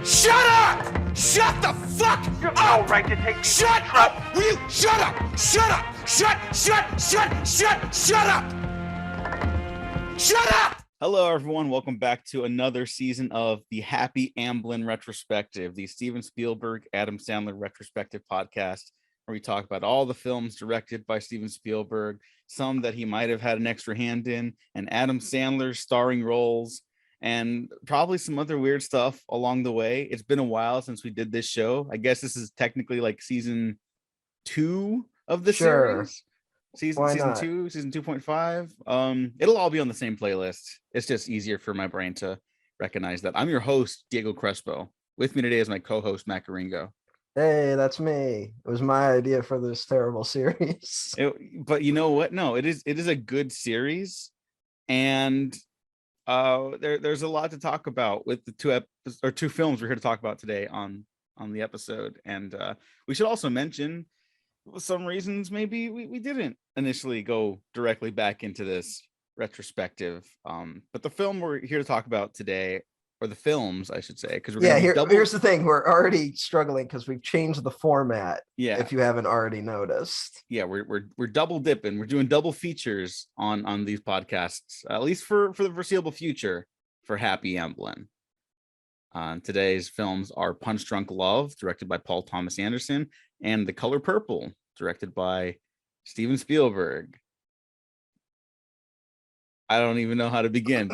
Shut up! Shut the fuck You have up! no right to take me Shut to the truck. up! Will you shut up? Shut up! Shut up! Shut up! Hello, everyone. Welcome back to another season of the Happy Amblin Retrospective, the Steven Spielberg, Adam Sandler Retrospective podcast, where we talk about all the films directed by Steven Spielberg, some that he might have had an extra hand in, and Adam Sandler's starring roles, and probably some other weird stuff along the way. It's been a while since we did this show. I guess this is technically like season 2 of the series. Season 2, season 2.5. It'll all be on the same playlist. It's just easier for my brain to recognize that. I'm your host, Diego Crespo. With me today is my co-host, Matt Caringo. Hey, that's me. It was my idea for this terrible series. But you know what? No, it is a good series, and there's a lot to talk about with the two films we're here to talk about today on the episode. And we should also mention, for some reasons, maybe we didn't initially go directly back into this retrospective. But the film we're here to talk about today, or the films, I should say, because here's the thing: we're already struggling because we've changed the format. Yeah, if you haven't already noticed. Yeah, we're double dipping. We're doing double features on these podcasts, at least for the foreseeable future, for Happy Amblin. Today's films are Punch Drunk Love, directed by Paul Thomas Anderson, and The Color Purple, directed by Steven Spielberg. I don't even know how to begin.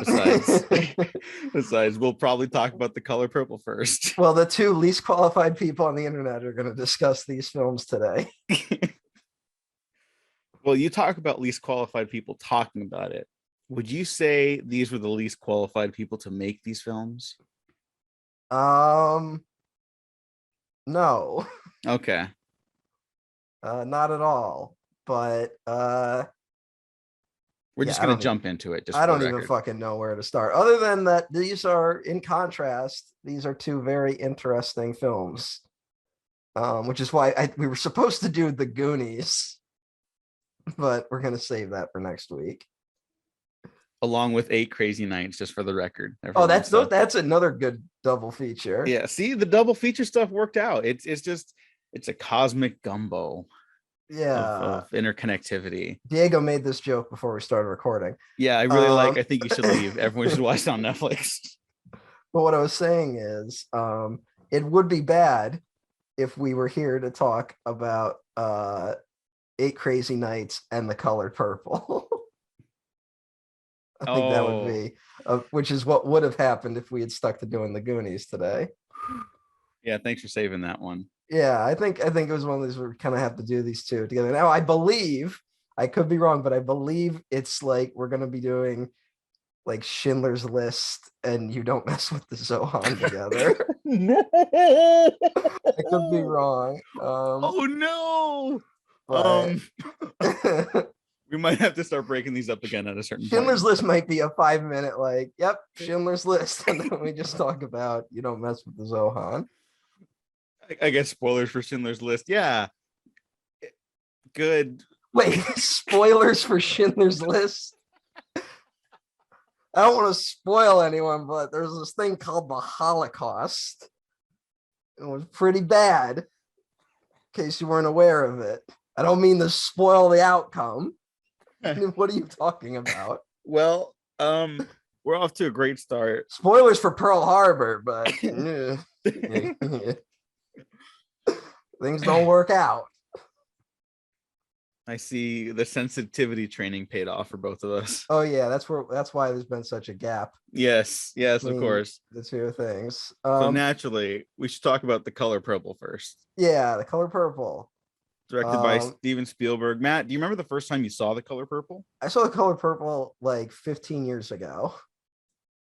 Besides, we'll probably talk about The Color Purple first. Well, the two least qualified people on the internet are going to discuss these films today. Well, you talk about least qualified people talking about it. Would you say these were the least qualified people to make these films? No. Okay. Not at all. But we're just gonna jump into it. I don't even fucking know where to start. Other than that, these are, in contrast, these are two very interesting films. Which is why we were supposed to do The Goonies, but we're gonna save that for next week. Along with 8 Crazy Nights, just for the record. Oh, that's another good double feature. Yeah, see, the double feature stuff worked out. It's a cosmic gumbo. Of interconnectivity. Diego made this joke before we started recording. Yeah, I think you should leave. Everyone should watch it on Netflix. But what I was saying is, it would be bad if we were here to talk about 8 Crazy Nights and The Color Purple. I think that would be, which is what would have happened if we had stuck to doing The Goonies today. Yeah, thanks for saving that one. Yeah, I think it was one of these where we kind of have to do these two together. Now, I believe, I could be wrong, but I believe it's like we're going to be doing like Schindler's List and You Don't Mess with the Zohan together. No, I could be wrong. Oh no! We might have to start breaking these up again at a certain Schindler's point. List might be a 5-minute, like, yep, Schindler's List. And then we just talk about You Don't Mess with the Zohan. I guess spoilers for Schindler's List. Yeah. Good. Wait, spoilers for Schindler's List? I don't want to spoil anyone, but there's this thing called the Holocaust. It was pretty bad, in case you weren't aware of it. I don't mean to spoil the outcome. What are you talking about? Well, we're off to a great start. Spoilers for Pearl Harbor, but things don't work out. I see the sensitivity training paid off for both of us. Oh yeah, that's why there's been such a gap. Yes, of course. The two things. So naturally, we should talk about The Color Purple first. Yeah, The Color Purple. Directed by Steven Spielberg. Matt, do you remember the first time you saw The Color Purple? I saw The Color Purple like 15 years ago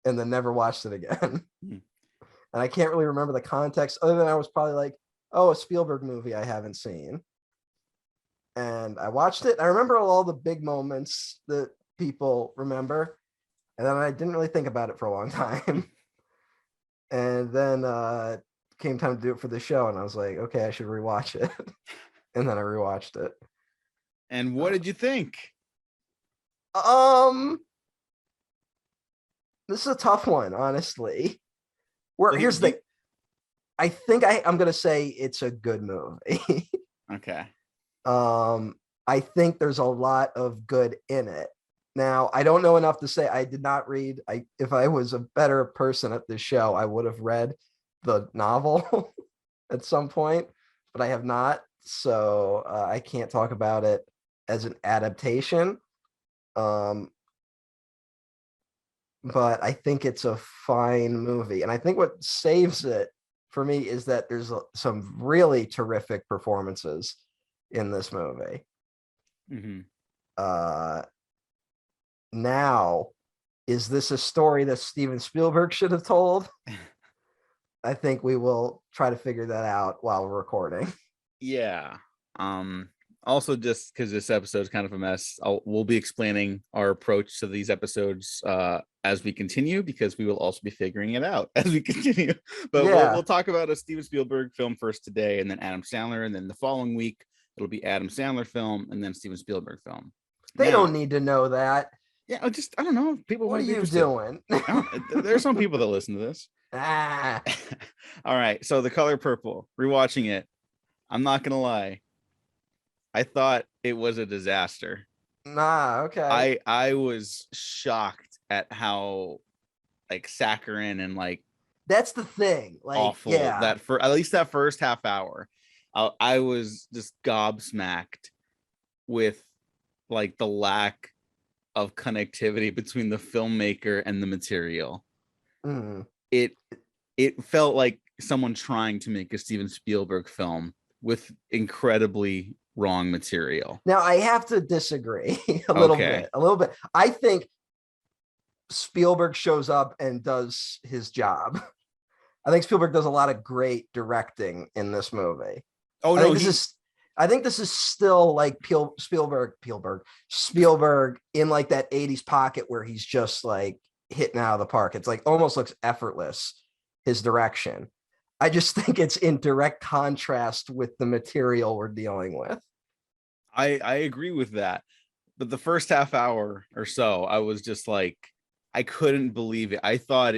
and then never watched it again. And I can't really remember the context other than I was probably like, oh, a Spielberg movie I haven't seen. And I watched it. I remember all the big moments that people remember. And then I didn't really think about it for a long time. And then came time to do it for the show. And I was like, okay, I should rewatch it. And then I rewatched it. And what did you think? This is a tough one, honestly. Here's the thing. I think I'm gonna say it's a good movie. Okay. I think there's a lot of good in it. Now, I don't know enough to say. I did not read. If I was a better person at this show, I would have read the novel at some point, but I have not. So I can't talk about it as an adaptation. But I think it's a fine movie. And I think what saves it for me is that there's some really terrific performances in this movie. Mm-hmm. Now, is this a story that Steven Spielberg should have told? I think we will try to figure that out while we're recording. Yeah. Also, just because this episode is kind of a mess, we'll be explaining our approach to these episodes as we continue, because we will also be figuring it out as we continue. But Yeah. we'll talk about a Steven Spielberg film first today, and then Adam Sandler, and then the following week it'll be Adam Sandler film, and then Steven Spielberg film. They don't need to know that. Yeah, I don't know. People What might are be you interested. doing? There's some people that listen to this. Ah, All right. So The Color Purple, rewatching it, I'm not gonna lie, I thought it was a disaster. nah, okay. I was shocked at how like saccharine and like That's the thing. Like, awful yeah. that for at least that first half hour. I was just gobsmacked with like the lack of connectivity between the filmmaker and the material. Mm. It felt like someone trying to make a Steven Spielberg film with incredibly wrong material. Now I have to disagree a little bit. I think Spielberg shows up and does his job. I think Spielberg does a lot of great directing in this movie. Oh I no, think this is still like Spielberg in like that 80s pocket where he's just like hitting out of the park. It's like almost looks effortless, his direction. I just think it's in direct contrast with the material we're dealing with. I agree with that. But the first half hour or so, I was just like, I couldn't believe it. I thought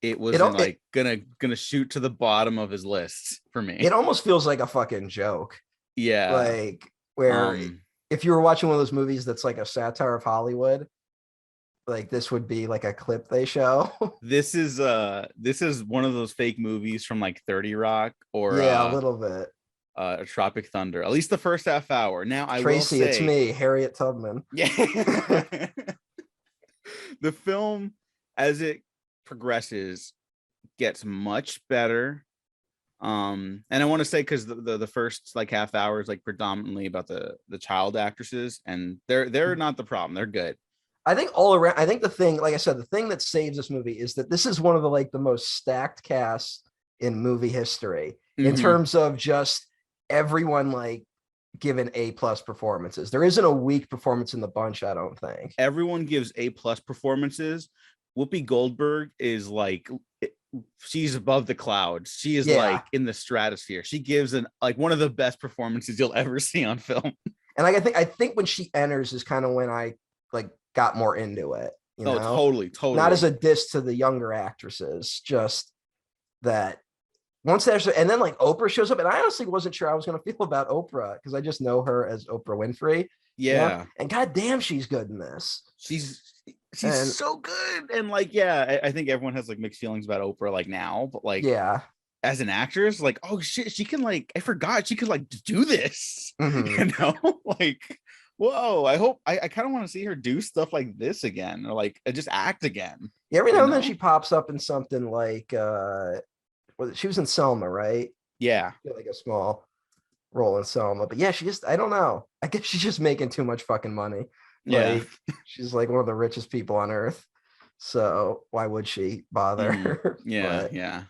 it wasn't like gonna shoot to the bottom of his list for me. It almost feels like a fucking joke. Yeah. Like where if you were watching one of those movies that's like a satire of Hollywood, like this would be like a clip they show. This is one of those fake movies from like 30 Rock or yeah, a little bit. A Tropic Thunder, at least the first half hour. Now I Tracy, will say, it's me, Harriet Tubman. Yeah. The film, as it progresses, gets much better. And I want to say, because the first like half hour is like predominantly about the child actresses, and they're not the problem. They're good. I think all around, I think the thing, like I said, the thing that saves this movie is that this is one of the most stacked casts in movie history in terms of just everyone like given A+ performances. There isn't a weak performance in the bunch, I don't think. Everyone gives A+ performances. Whoopi Goldberg is like, she's above the clouds. She is like in the stratosphere. She gives one of the best performances you'll ever see on film. And I think when she enters is kind of when I like got more into it. You know? Totally. Not as a diss to the younger actresses, just that once there's, and then like Oprah shows up, and I honestly wasn't sure I was going to feel about Oprah because I just know her as Oprah Winfrey. Yeah. You know? And goddamn, she's good in this. She's so good. And like, yeah, I think everyone has like mixed feelings about Oprah like now, but like, yeah, as an actress, like, oh shit, she can like, I forgot she could like do this. You know, like, whoa, I kind of want to see her do stuff like this again, or like just act again. Yeah, every now and then she pops up in something like she was in Selma, right? Yeah, like a small role in Selma, but yeah, I don't know, I guess she's just making too much fucking money. Like she's like one of the richest people on earth, so why would she bother? Yeah,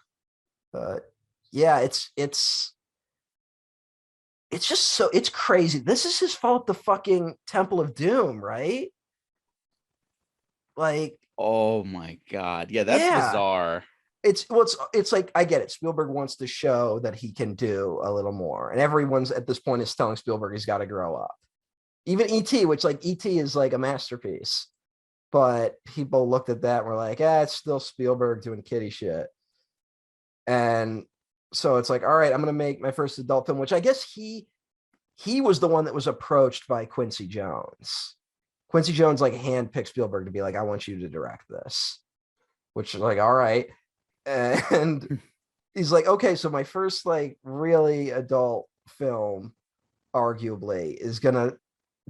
it's just so, it's crazy. This is his fault, the fucking Temple of Doom, right? Like, oh my god, yeah, that's bizarre. It's like, I get it. Spielberg wants to show that he can do a little more, and everyone's at this point is telling Spielberg he's got to grow up. Even E.T., which like E.T. is like a masterpiece, but people looked at that and were like, it's still Spielberg doing kiddie shit. And So it's like, all right, I'm gonna make my first adult film, which I guess he was the one that was approached by Quincy Jones. Quincy Jones like handpicked Spielberg to be like, I want you to direct this, which is like, all right. And he's like, okay, so my first like really adult film, arguably, is gonna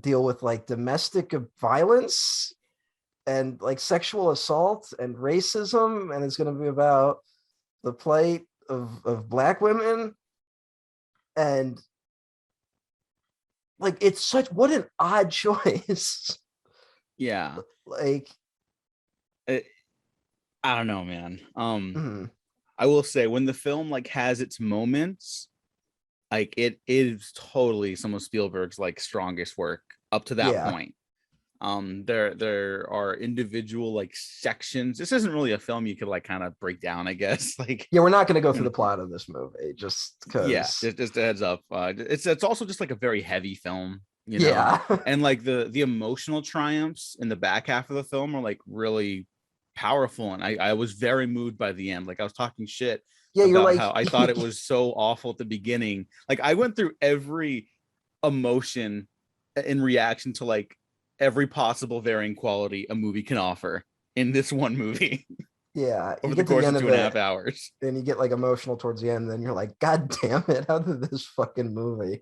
deal with like domestic violence and like sexual assault and racism, and it's gonna be about the plight of Black women. And like it's such what an odd choice. Yeah. Like I don't know, man. mhm. I will say when the film like has its moments, like it is totally some of Spielberg's like strongest work up to that Yeah. point. There are individual like sections. This isn't really a film you could like kind of break down, I guess. Like, Yeah, we're not going to go you through the know, plot of this movie just yeah, because. just a heads up. It's also just like a very heavy film, you know, Yeah. and like the emotional triumphs in the back half of the film are like really powerful, and I was very moved by the end. Like I was talking shit Yeah, you're about like, how I thought it was so awful at the beginning. Like I went through every emotion in reaction to like every possible varying quality a movie can offer in this one movie yeah, you over the get to the course of end of 2.5 it hours. and you get like emotional towards the end, and then you're like, God damn it, how did this fucking movie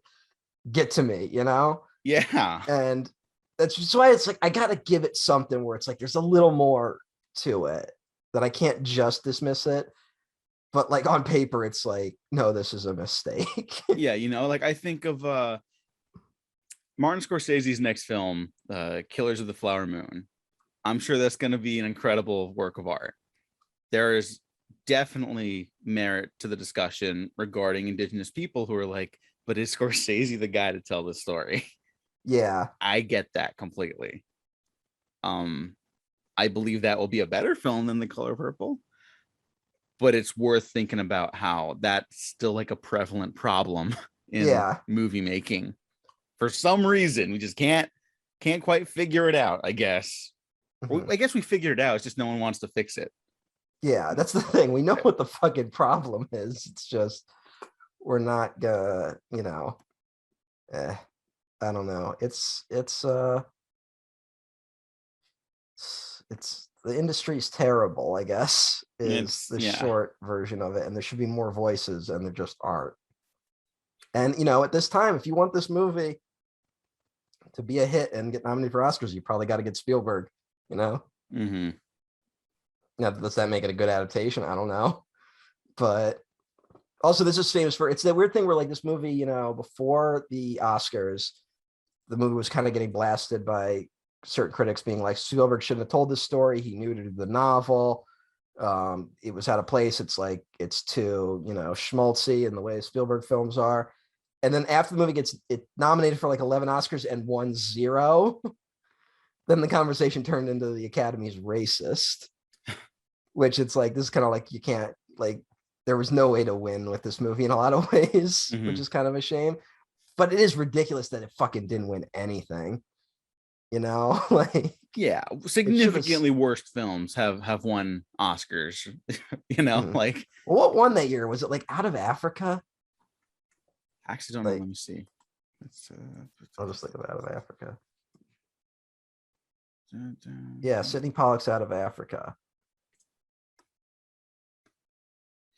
get to me, you know? Yeah. And that's just why it's like I gotta give it something where it's like there's a little more to it, that I can't just dismiss it. But like on paper, it's like, no, this is a mistake. Yeah, you know, like I think of Martin Scorsese's next film, Killers of the Flower Moon. I'm sure that's going to be an incredible work of art. There is definitely merit to the discussion regarding Indigenous people who are like, but is Scorsese the guy to tell this story? Yeah. I get that completely. I believe that will be a better film than The Color Purple, but it's worth thinking about how that's still like a prevalent problem in Yeah. movie making. For some reason, we just can't quite figure it out, I guess. Mhm. I guess we figured it out. It's just no one wants to fix it. Yeah, that's the thing. We know what the fucking problem is. It's just we're not gonna, I don't know. It's the industry's terrible, I guess, is It's the yeah. short version of it. And there should be more voices, and there just aren't. And at this time, if you want this movie to be a hit and get nominated for Oscars, you probably got to get Spielberg, you know? Mm-hmm. Now, does that make it a good adaptation? I don't know. But also, this is famous for it's that weird thing where like this movie, before the Oscars, the movie was kind of getting blasted by certain critics being like, Spielberg shouldn't have told this story. He knew to do the novel. It was out of place. It's like it's too, schmaltzy in the way Spielberg films are. And then after the movie gets it nominated for like 11 Oscars and won 0, then the conversation turned into the Academy's racist, which it's like this is kind of like you can't like there was no way to win with this movie in a lot of ways, Mm-hmm. which is kind of a shame. But it is ridiculous that it fucking didn't win anything. Like Yeah, significantly worse films have won Oscars. Like well, what won that year? Was it like Out of Africa? actually don't know. Like Let me see. It's I'll just think of Out of Africa. Yeah, Sidney Pollack's Out of Africa.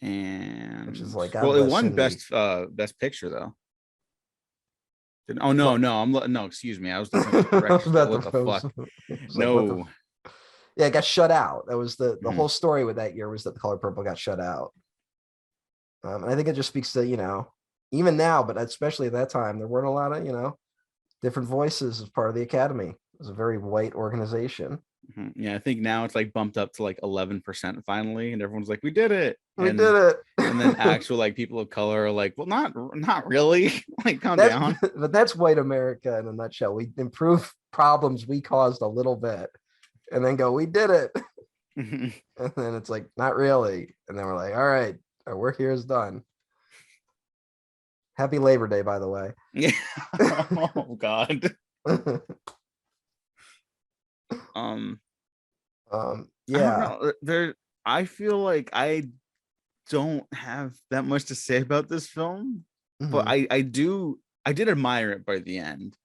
And Which is like, God well, it bless won Cindy. best picture though. Oh no, no, excuse me. I was looking at the director's About what the fuck? like, what the No. yeah, it got shut out. That was the Mhm. whole story with that year was that The Color Purple got shut out. And I think it just speaks to, even now, but especially at that time, there weren't a lot of, different voices as part of the Academy. It was a very white organization. Mhm. Yeah, I think now it's like bumped up to like 11% finally, and everyone's like, "We did it!" We did it. And then actual like people of color are like, "Well, not really." Like, calm That's down. but that's white America in a nutshell. We improve problems we caused a little bit, and then go, we did it. Mhm. And then it's like, not really. And then we're like, all right, our work here is done. Happy Labor Day, by the way. Yeah. Oh God. I don't Yeah. know. I feel like I don't have that much to say about this film, but Mhm. I did admire it by the end.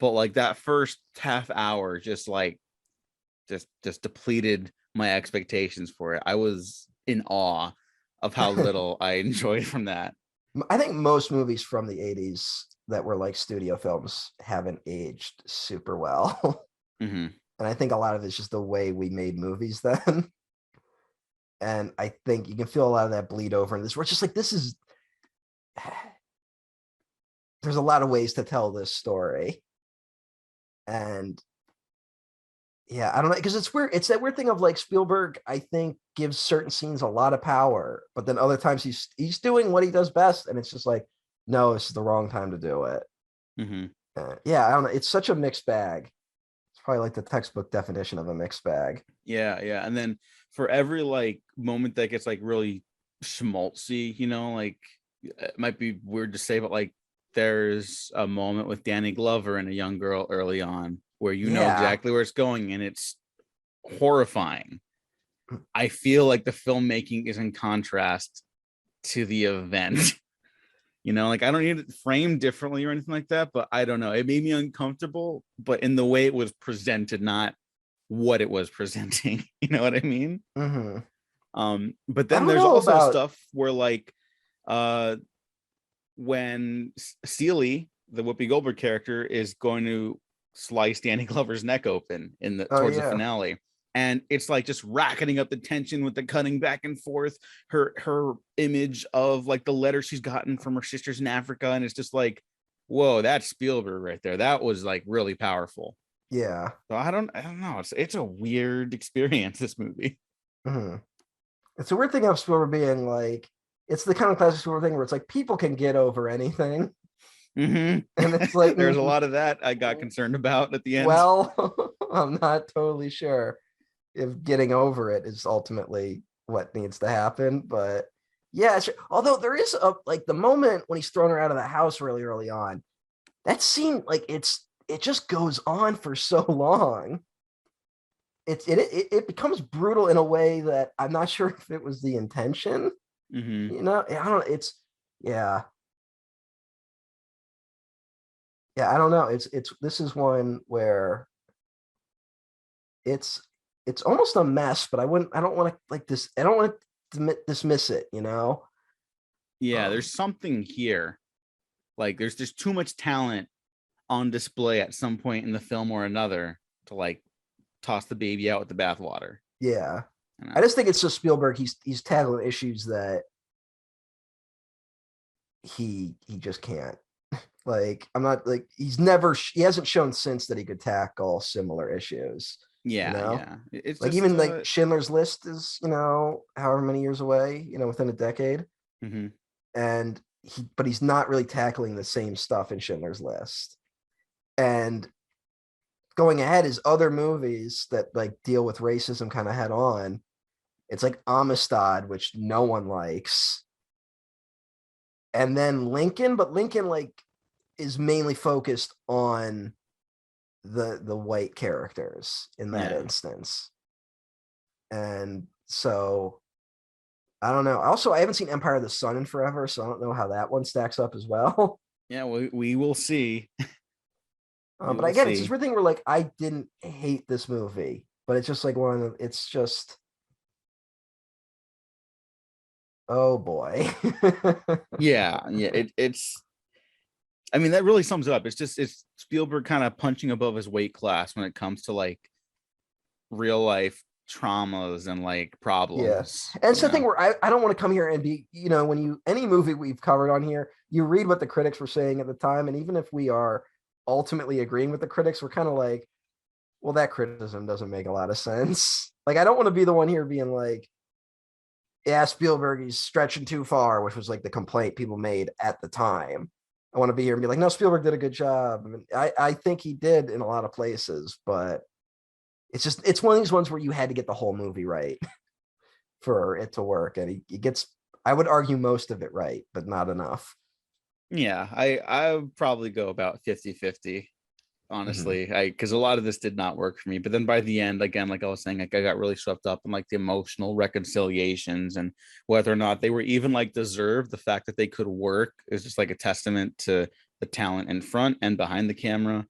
But like that first half hour just depleted my expectations for it. I was in awe of how little I enjoyed from that. I think most movies from the 80s that were like studio films haven't aged super well. Mm-hmm. And I think a lot of it's just the way we made movies then. And I think you can feel a lot of that bleed over in this. We're just like, this is there's a lot of ways to tell this story. And yeah, I don't know, because it's weird. It's that weird thing of like Spielberg, I think, gives certain scenes a lot of power, but then other times he's doing what he does best, and it's just like, no, this is the wrong time to do it. Mm-hmm. Yeah, I don't know. It's such a mixed bag. It's probably like the textbook definition of a mixed bag. Yeah. And then for every like moment that gets like really schmaltzy, like it might be weird to say, but like there's a moment with Danny Glover and a young girl early on where you know Yeah. exactly where it's going, and it's horrifying. I feel like the filmmaking is in contrast to the event. Like I don't need it framed differently or anything like that, but I don't know. It made me uncomfortable, but in the way it was presented, not what it was presenting. You know what I mean? Mm-hmm. But I then don't there's know also about. stuff where like when Steely, the Whoopi Goldberg character, is going to slice Danny Glover's neck open Oh towards the yeah. finale. And it's like just racketing up the tension with the cutting back and forth, her image of like the letter she's gotten from her sisters in Africa. And it's just like, whoa, that's Spielberg right there. That was like really powerful. Yeah. So I don't know. It's a weird experience, this movie. Mm-hmm. It's a weird thing of Spielberg being like, it's the kind of classic Spielberg thing where it's like people can get over anything. Mm-hmm. And it's like, There's a lot of that I got concerned about at the end. well, I'm not totally sure if getting over it is ultimately what needs to happen. But yeah, although there is a like the moment when he's thrown her out of the house really early on, that scene, like it just goes on for so long. It becomes brutal in a way that I'm not sure if it was the intention. Mm-hmm. I don't. Yeah, yeah. I don't know. It's this is one where it's it's almost a mess, but I don't want to like this. I don't want to dismiss it. Yeah, Um, there's something here. Like there's just too much talent on display at some point in the film or another to like toss the baby out with the bathwater. yeah. I just think it's just Spielberg. He's tackling issues that he just can't. Like I'm not like he hasn't shown since that he could tackle similar issues. Yeah. It's Like just even like Schindler's List is however many years away, within a decade, mhm. and he's not really tackling the same stuff in Schindler's List. And going ahead is other movies that like deal with racism kind of head on. It's like Amistad, which no one likes, and then Lincoln, but Lincoln like is mainly focused on the white characters in that Yeah. instance. And so I don't know. Also, I haven't seen Empire of the Sun in forever, so I don't know how that one stacks up as well. Yeah, we will see. We But will again, it's this see. weird thing where like I didn't hate this movie, but it's just like it's just oh boy. Yeah. It's I mean, that really sums it up. It's Spielberg kind of punching above his weight class when it comes to like real life traumas and like Yeah. problems, And it's the thing where I don't want to come here and be, when any movie we've covered on here, you read what the critics were saying at the time. And even if we are ultimately agreeing with the critics, we're kind of like, well, that criticism doesn't make a lot of sense. Like, I don't want to be the one here being like, yeah, Spielberg, he's stretching too far, which was like the complaint people made at the time. I want to be here and be like, no, Spielberg did a good job. I mean, I think he did in a lot of places, but it's one of these ones where you had to get the whole movie right for it to work. And he gets, I would argue, most of it right, but not enough. Yeah, I would probably go about 50-50. honestly. Because a lot of this did not work for me. But then by the end, again, like I was saying, like I got really swept up in like the emotional reconciliations and whether or not they were even like deserved. The fact that they could work is just like a testament to the talent in front and behind the camera.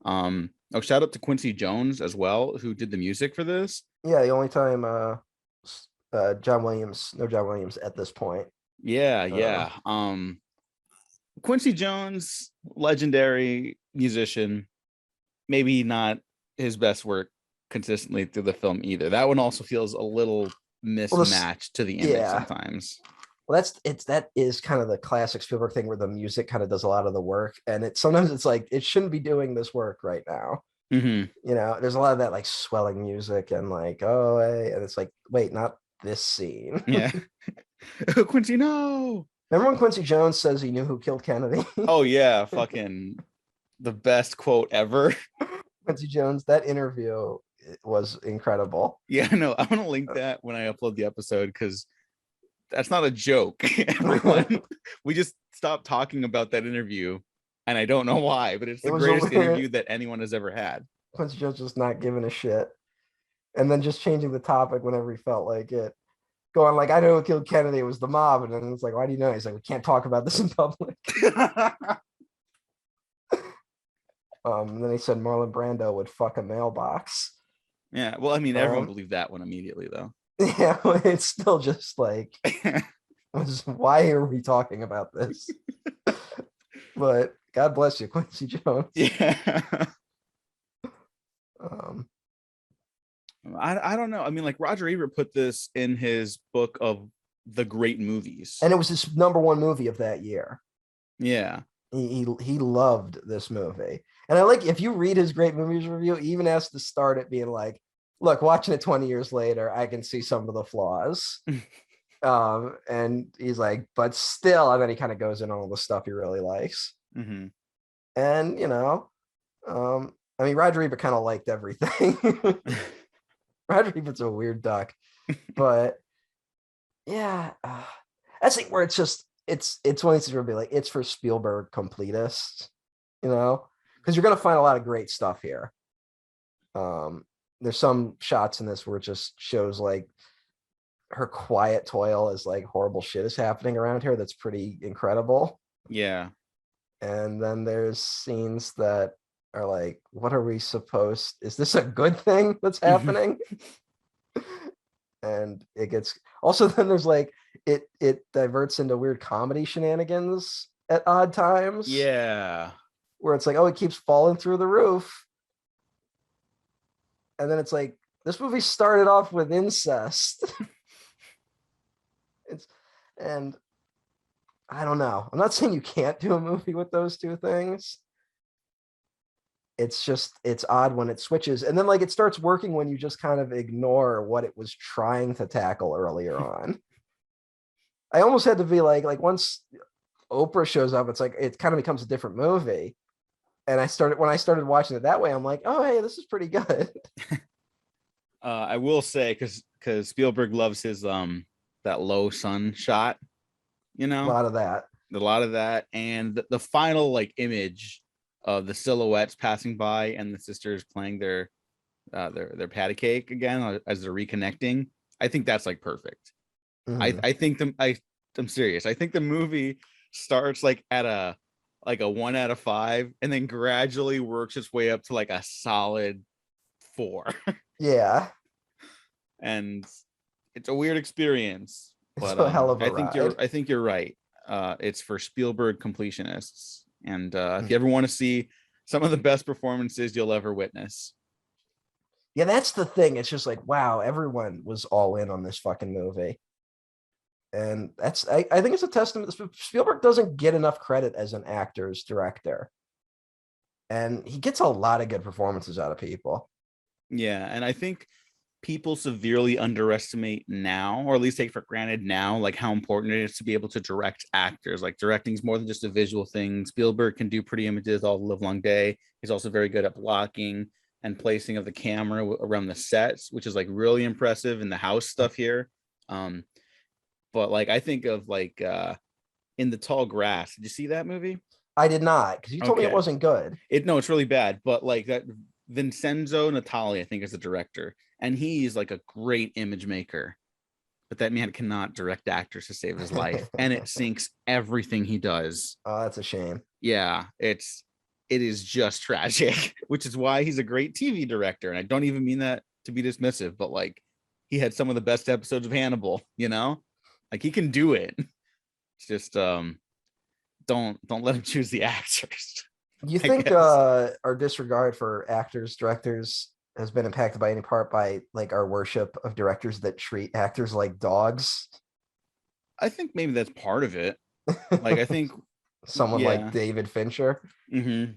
Oh, shout out to Quincy Jones as well, who did the music for this. Yeah, the only time John Williams, no John Williams at this point. Yeah, yeah. Quincy Jones, legendary musician, maybe not his best work consistently through the film either. That one also feels a little mismatched to the image sometimes. Well, that is kind of the classic Spielberg thing where the music kind of does a lot of the work, and sometimes it's like it shouldn't be doing this work right now. You know, there's a lot of that like swelling music and like, oh, hey, and it's like, wait, not this scene. Yeah. Quincy, no. Remember when Quincy Jones says he knew who killed Kennedy? Oh yeah, fucking the best quote ever. Quincy Jones, that interview was incredible. Yeah, no, I'm gonna link that when I upload the episode because that's not a joke. Everyone, we just stopped talking about that interview, and I don't know why, but it's the greatest interview that anyone has ever had. Quincy Jones just not giving a shit, and then just changing the topic whenever he felt like it. Going like, I know who killed Kennedy, it was the mob, and then it's like, why do you know? He's like, we can't talk about this in public. And then he said Marlon Brando would fuck a mailbox. Yeah, well, I mean, everyone believed that one immediately, though. Yeah, it's still just like, why are we talking about this? But God bless you, Quincy Jones. Yeah. I don't know. I mean, like Roger Ebert put this in his book of the great movies, and it was his number one movie of that year. Yeah, he loved this movie, and I like if you read his great movies review, he even has to start it being like, "Look, watching it 20 years later, I can see some of the flaws." And he's like, "But still," and then he kind of goes in on all the stuff he really likes. And you know, I mean, Roger Ebert kind of liked everything. Roger Ebert's a weird duck, but yeah, that's like where it's just it's one of these where be like it's for Spielberg completists, you know, because you're gonna find a lot of great stuff here. There's some shots in this where it just shows like her quiet toil as like horrible shit is happening around her. That's pretty incredible. Yeah, and then there's scenes that are like, what are we supposed, is this a good thing that's happening? And it gets also, then there's like it diverts into weird comedy shenanigans at odd times. Yeah, where it's like, oh, it keeps falling through the roof, and then it's like, this movie started off with incest. And I don't know, I'm not saying you can't do a movie with those two things. It's just, it's odd when it switches, and then like it starts working when you just kind of ignore what it was trying to tackle earlier on. I almost had to be like once Oprah shows up, it's like it kind of becomes a different movie. And when I started watching it that way, I'm like, oh hey, this is pretty good. I will say, because Spielberg loves his that low sun shot, you know, a lot of that, and the final like image of the silhouettes passing by and the sisters playing their patty cake again as they're reconnecting. I think that's like perfect. I think I'm serious. I think the movie starts like at a 1 out of 5 and then gradually works its way up to like a solid 4. Yeah. And it's a weird experience. It's a hell of a ride. I think you're right. It's for Spielberg completionists. And if you ever want to see some of the best performances you'll ever witness. Yeah, that's the thing. It's just like, wow, everyone was all in on this fucking movie. And that's, I think it's a testament. Spielberg doesn't get enough credit as an actor's director. And he gets a lot of good performances out of people. Yeah, and I think people severely underestimate now, or at least take for granted now, like how important it is to be able to direct actors. Like directing is more than just a visual thing. Spielberg can do pretty images all the livelong day. He's also very good at blocking and placing of the camera around the sets, which is like really impressive in the house stuff here. But like I think of like In the Tall Grass. Did you see that movie? I did not, because you told me it Okay. wasn't good. No, it's really bad. But like that, Vincenzo Natali, I think, is the director, and he's like a great image maker. But that man cannot direct actors to save his life, and it sinks everything he does. Oh, that's a shame. Yeah, it is just tragic, which is why he's a great TV director. And I don't even mean that to be dismissive, but like he had some of the best episodes of Hannibal, like he can do it. It's just don't let him choose the actors. You I think guess. our disregard for actors, directors has been impacted by any part by like our worship of directors that treat actors like dogs? I think maybe that's part of it. Like I think Someone yeah. like David Fincher. Mm-hmm.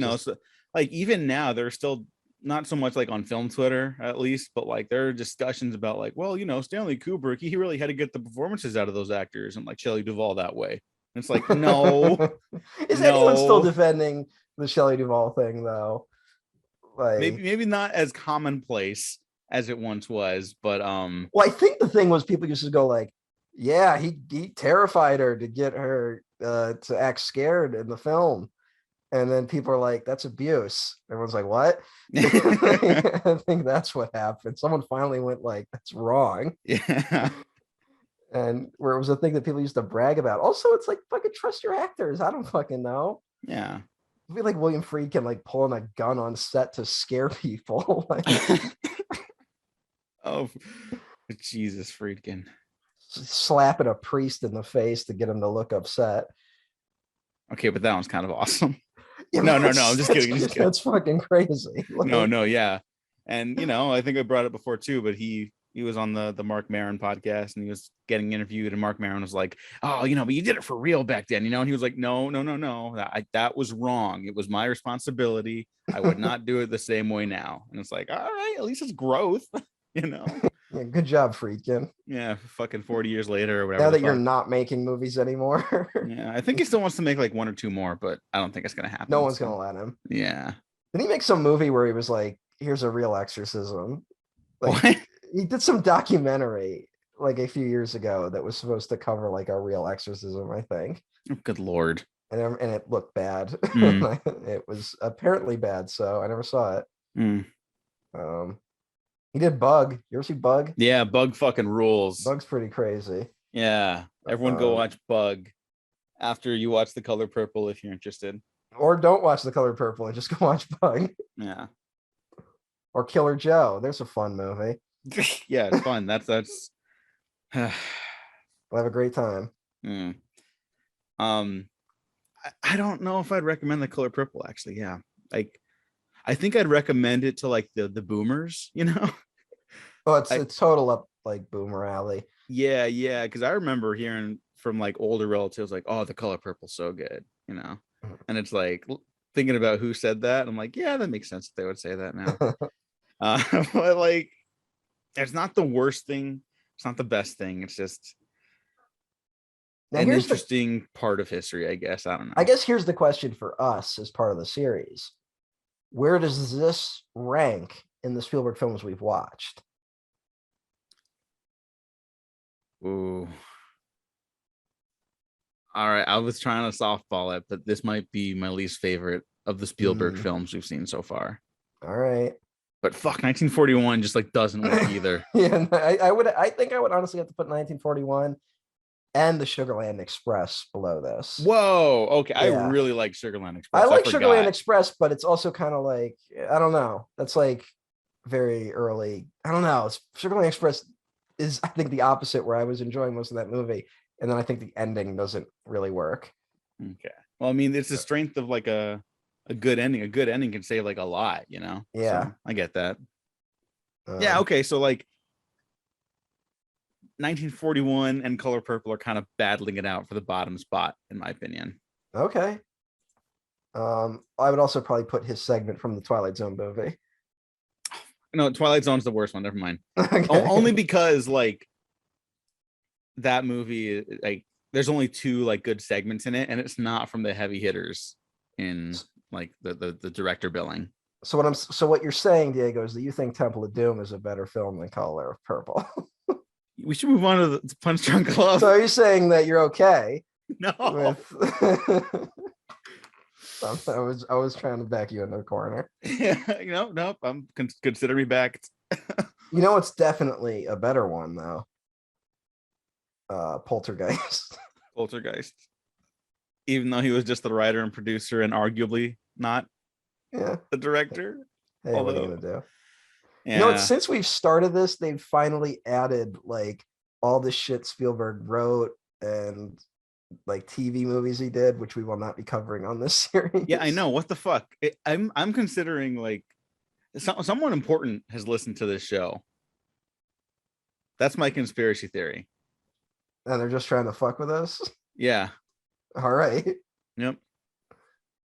Just, So like even now there's still not so much like on film Twitter at least, but like there are discussions about like, well, Stanley Kubrick, he really had to get the performances out of those actors, and like Shelley Duvall that way. And it's like, no. Is anyone still no. defending the Shelley Duvall thing though? Like Maybe not as commonplace as it once was, but well, I think the thing was people used to go like, yeah, he terrified her to get her to act scared in the film. And then people are like, that's abuse. Everyone's like, what? I think that's what happened. Someone finally went like, that's wrong. Yeah. And where it was a thing that people used to brag about. Also, it's like, fucking trust your actors. I don't fucking know. Yeah. I feel like William Friedkin like pulling a gun on set to scare people. Like, oh, Jesus, Friedkin. slapping a priest in the face to get him to look upset. Okay, but that one's kind of awesome. Yeah, no, I'm just kidding. That's fucking crazy. Like, no, yeah. And I think I brought it before too, but he was on the Mark Maron podcast, and he was getting interviewed, and Mark Maron was like, oh, but you did it for real back then, and he was like, no, that was wrong. It was my responsibility. I would not do it the same way now. And it's like, all right, at least it's growth. Yeah, good job, Friedkin. Yeah, fucking 40 years later or whatever. Now that you're not making movies anymore. Yeah, I think he still wants to make like one or two more, but I don't think it's gonna happen. No one's gonna let him. Yeah. Did he make some movie where he was like, here's a real exorcism? Like what? He did some documentary like a few years ago that was supposed to cover like a real exorcism, I think. Oh, good Lord. And it looked bad. Mm. It was apparently bad, so I never saw it. Mm. He did Bug. You ever see Bug? Yeah, Bug fucking rules. Bug's pretty crazy. Yeah, everyone go watch Bug after you watch The Color Purple if you're interested. Or don't watch The Color Purple and just go watch Bug. Yeah. Or Killer Joe. There's a fun movie. Yeah, it's fun. That's We'll have a great time. I don't know if I'd recommend The Color Purple, actually. Yeah, like I think I'd recommend it to like the boomers. Oh, it's total up like boomer alley. Yeah, because I remember hearing from like older relatives like, oh, The Color Purple's so good, and it's like thinking about who said that. I'm like, yeah, that makes sense that they would say that now. But like, it's not the worst thing. It's not the best thing. It's just now, an interesting part of history, I guess. I don't know. I guess here's the question for us as part of the series. Where does this rank in the Spielberg films we've watched? Ooh. All right. I was trying to softball it, but this might be my least favorite of the Spielberg films we've seen so far. All right. But fuck, 1941 just like doesn't work either. Yeah, I think I would honestly have to put 1941 and the Sugarland Express below this. Whoa. Okay. Yeah. I really like Sugarland Express. I like Sugarland Express, but it's also kind of like, I don't know. That's like very early. I don't know. Sugarland Express is, I think, the opposite, where I was enjoying most of that movie. And then I think the ending doesn't really work. Okay. Well, I mean, it's the strength of like a good ending. A good ending can save like a lot, Yeah. So I get that. Yeah. Okay. So like 1941 and Color Purple are kind of battling it out for the bottom spot, in my opinion. Okay. I would also probably put his segment from the Twilight Zone movie. No, Twilight Zone's the worst one. Never mind. Okay. Only because like that movie, like there's only two like good segments in it, and it's not from the heavy hitters in like the director billing. So what you're saying, Diego, is that you think Temple of Doom is a better film than Color Purple? We should move on to the Punch Drunk Love. So are you saying that you're okay No. with I was trying to back you into the corner. Yeah, nope. I'm consider me backed. You know what's definitely a better one though? Poltergeist. Poltergeist. Even though he was just the writer and producer and arguably not Yeah. the director. Hey, what are you gonna do? Yeah. You know, since we've started this, they've finally added like all the shit Spielberg wrote and like TV movies he did, which we will not be covering on this series. Yeah, I know. What the fuck? I'm considering like someone important has listened to this show. That's my conspiracy theory. And they're just trying to fuck with us. Yeah. All right. Yep.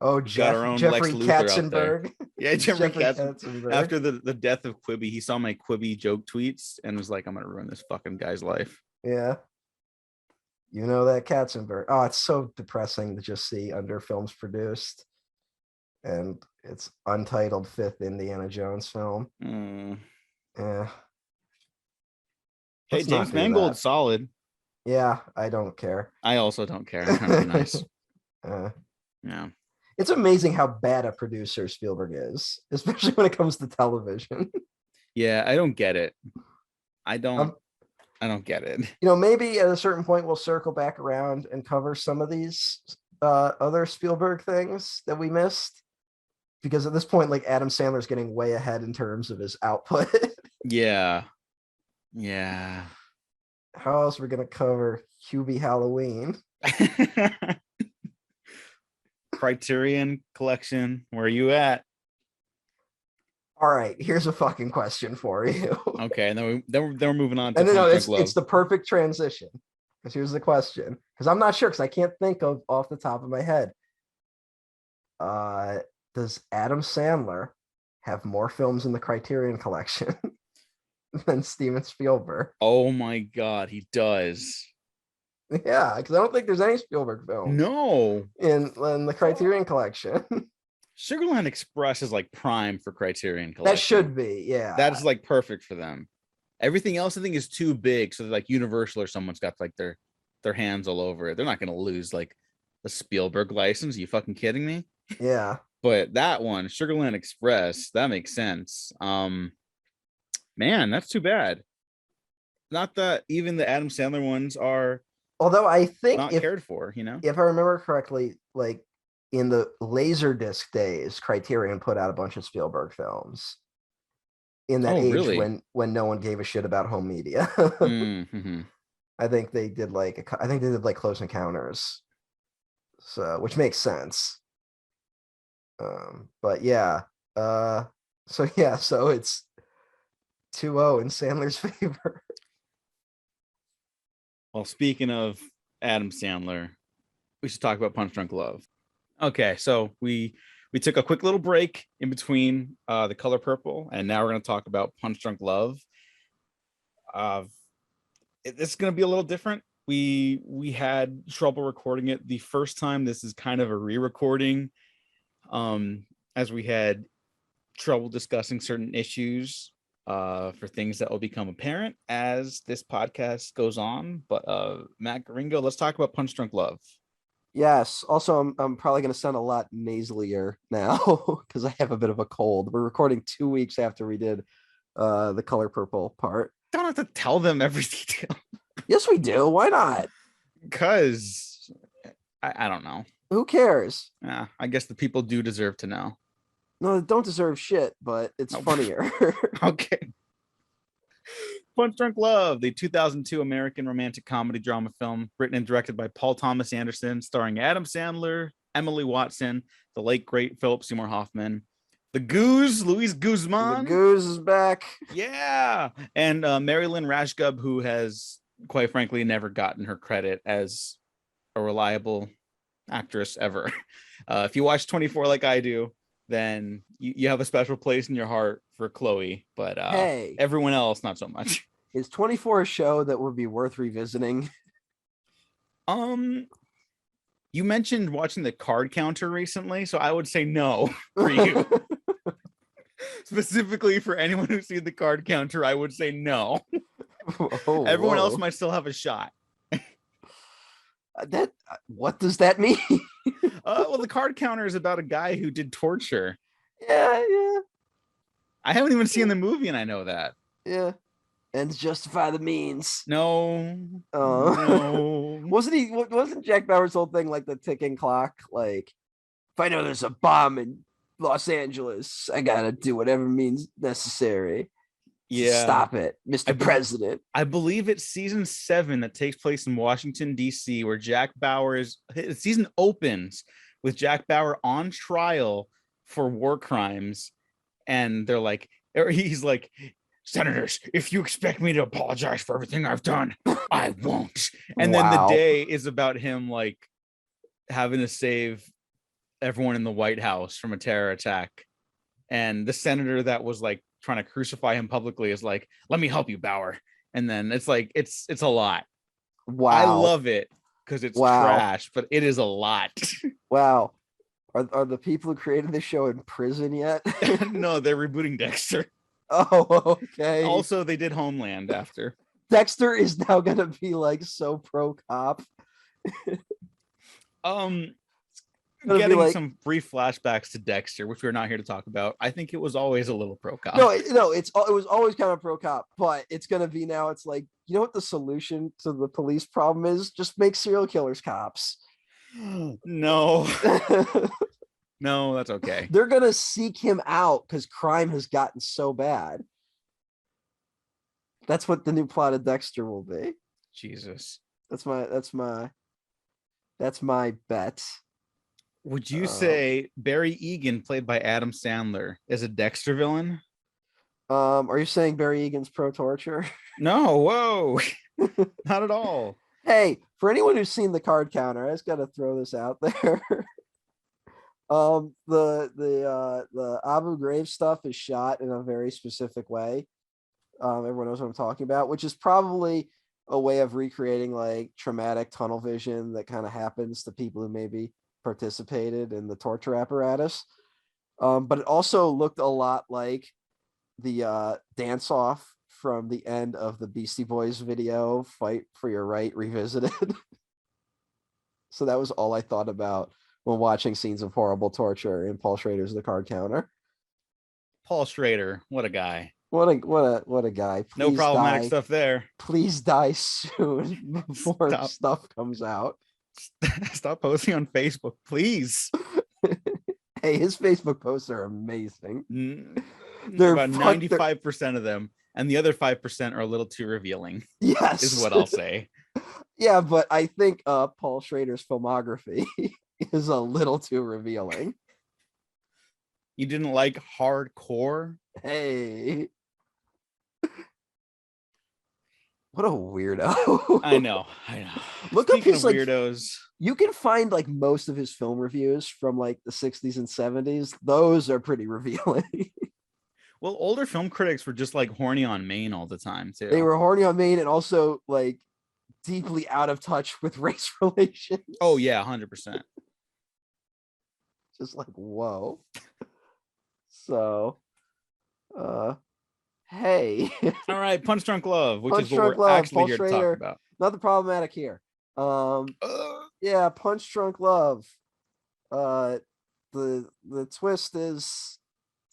Oh, Got our own Jeffrey Lex Luthor out there. Katzenberg. Yeah, Jeffrey Katzenberg. Katzenberg. After the death of Quibi, he saw my Quibi joke tweets and was like, "I'm gonna ruin this fucking guy's life." Yeah. You know that Katzenberg. Oh, it's so depressing to just see under films produced. And it's untitled fifth Indiana Jones film. Yeah. Hey, Let's James not do Mangold's that. solid. Yeah, I don't care. I also don't care. I'm trying to be nice. Yeah. It's amazing how bad a producer Spielberg is, especially when it comes to television. Yeah, I don't get it. I don't get it. You know, maybe at a certain point we'll circle back around and cover some of these other Spielberg things that we missed. Because at this point, like Adam Sandler's getting way ahead in terms of his output. Yeah. Yeah. How else are we gonna cover Hubie Halloween? Criterion Collection, where are you at? All right, here's a fucking question for you. Okay, and then we're moving on to And no, Punch Drunk Love. it's the perfect transition. Because here's the question. Because I'm not sure, because I can't think of off the top of my head. Does Adam Sandler have more films in the Criterion Collection than Steven Spielberg? Oh my god, he does. Yeah, because I don't think there's any Spielberg films No. in the Criterion Collection. Sugarland Express is like prime for Criterion Collection. That should be, yeah. That's like perfect for them. Everything else I think is too big, so like Universal or someone's got like their hands all over it. They're not gonna lose like the Spielberg license. Are you fucking kidding me? Yeah. But that one, Sugarland Express, that makes sense. Man, that's too bad. Not that even the Adam Sandler ones are, although I think not cared for, you know? If I remember correctly, like in the Laserdisc days, Criterion put out a bunch of Spielberg films. In that age really? when no one gave a shit about home media. Mm-hmm. I think they did like Close Encounters. So which makes sense. But yeah. So it's 2-0 in Sandler's favor. Well, speaking of Adam Sandler, we should talk about Punch Drunk Love. Okay, so we took a quick little break in between The Color Purple, and now we're going to talk about Punch Drunk Love. It's going to be a little different. We had trouble recording it the first time. This is kind of a re-recording, as we had trouble discussing certain issues for things that will become apparent as this podcast goes on. But Matt Gringo, let's talk about Punch Drunk Love. Yes. Also, I'm probably going to sound a lot nasalier now because I have a bit of a cold. We're recording 2 weeks after we did The Color Purple part. Don't have to tell them every detail. Yes, we do. Why not? Because I don't know. Who cares? Yeah, I guess the people do deserve to know. No, they don't deserve shit, but it's funnier. Okay. Punch Drunk Love, the 2002 American romantic comedy drama film, written and directed by Paul Thomas Anderson, starring Adam Sandler, Emily Watson, the late great Philip Seymour Hoffman, the Goose, Luis Guzman. The Goose is back. Yeah. And Marilyn Rashgub, who has, quite frankly, never gotten her credit as a reliable actress ever. If you watch 24 like I do, then you have a special place in your heart for Chloe, but hey, everyone else, not so much. Is 24 a show that would be worth revisiting? You mentioned watching the card counter recently, so I would say no for you. Specifically for anyone who's seen the card counter, I would say no. Everyone else might still have a shot. That what does that mean? Well, the card counter is about a guy who did torture. Yeah. I haven't even seen the movie, and I know that. Yeah. Ends justify the means. No. Wasn't Jack Bauer's whole thing like the ticking clock? Like, if I know there's a bomb in Los Angeles, I gotta do whatever means necessary to Yeah. stop it, Mr. President. I believe it's season 7 that takes place in Washington, D.C., where Jack Bauer season opens with Jack Bauer on trial for war crimes. And they're like, or he's like, senators, if you expect me to apologize for everything I've done, I won't. And then the day is about him like having to save everyone in the White House from a terror attack. And the senator that was like trying to crucify him publicly is like, let me help you, Bauer. And then it's like, it's a lot. Wow. I love it because it's trash, but it is a lot. Wow. Are the people who created this show in prison yet? No, they're rebooting Dexter. Oh, okay. Also, they did Homeland after. Dexter is now gonna be like so pro cop. Getting some brief flashbacks to Dexter, which we're not here to talk about. I think it was always a little pro cop. No, it was always kind of pro cop, but it's gonna be now. It's like, you know what the solution to the police problem is? Just make serial killers cops. No. No, that's okay. They're gonna seek him out because crime has gotten so bad. That's what the new plot of Dexter will be. Jesus. That's my bet. Would you say Barry Egan, played by Adam Sandler, is a Dexter villain? Are you saying Barry Egan's pro torture? No, whoa. Not at all. Hey, for anyone who's seen the card counter, I just gotta throw this out there. The Abu Ghraib stuff is shot in a very specific way. Everyone knows what I'm talking about, which is probably a way of recreating like traumatic tunnel vision that kind of happens to people who maybe participated in the torture apparatus. But it also looked a lot like the dance off from the end of the Beastie Boys video, Fight for Your Right Revisited. So that was all I thought about when watching scenes of horrible torture in Paul Schrader's The Card Counter. Paul Schrader, what a guy. What a guy. Please no problematic stuff there. Please die soon before stuff comes out. Stop posting on Facebook, please. Hey, his Facebook posts are amazing. They're about 95% of them, and the other 5% are a little too revealing. Yes, is what I'll say. Yeah, but I think Paul Schrader's filmography is a little too revealing. You didn't like hardcore? Hey. What a weirdo. I know. Look Speaking up his of weirdos. You can find like most of his film reviews from like the 60s and 70s. Those are pretty revealing. Well, older film critics were just like horny on Maine all the time too. They were horny on Maine and also like deeply out of touch with race relations. Oh yeah, 100%. Just like, whoa. So hey. All right, Punch Drunk Love, which is what we're actually here to talk about. Nothing problematic here. Yeah, Punch Drunk Love. The twist is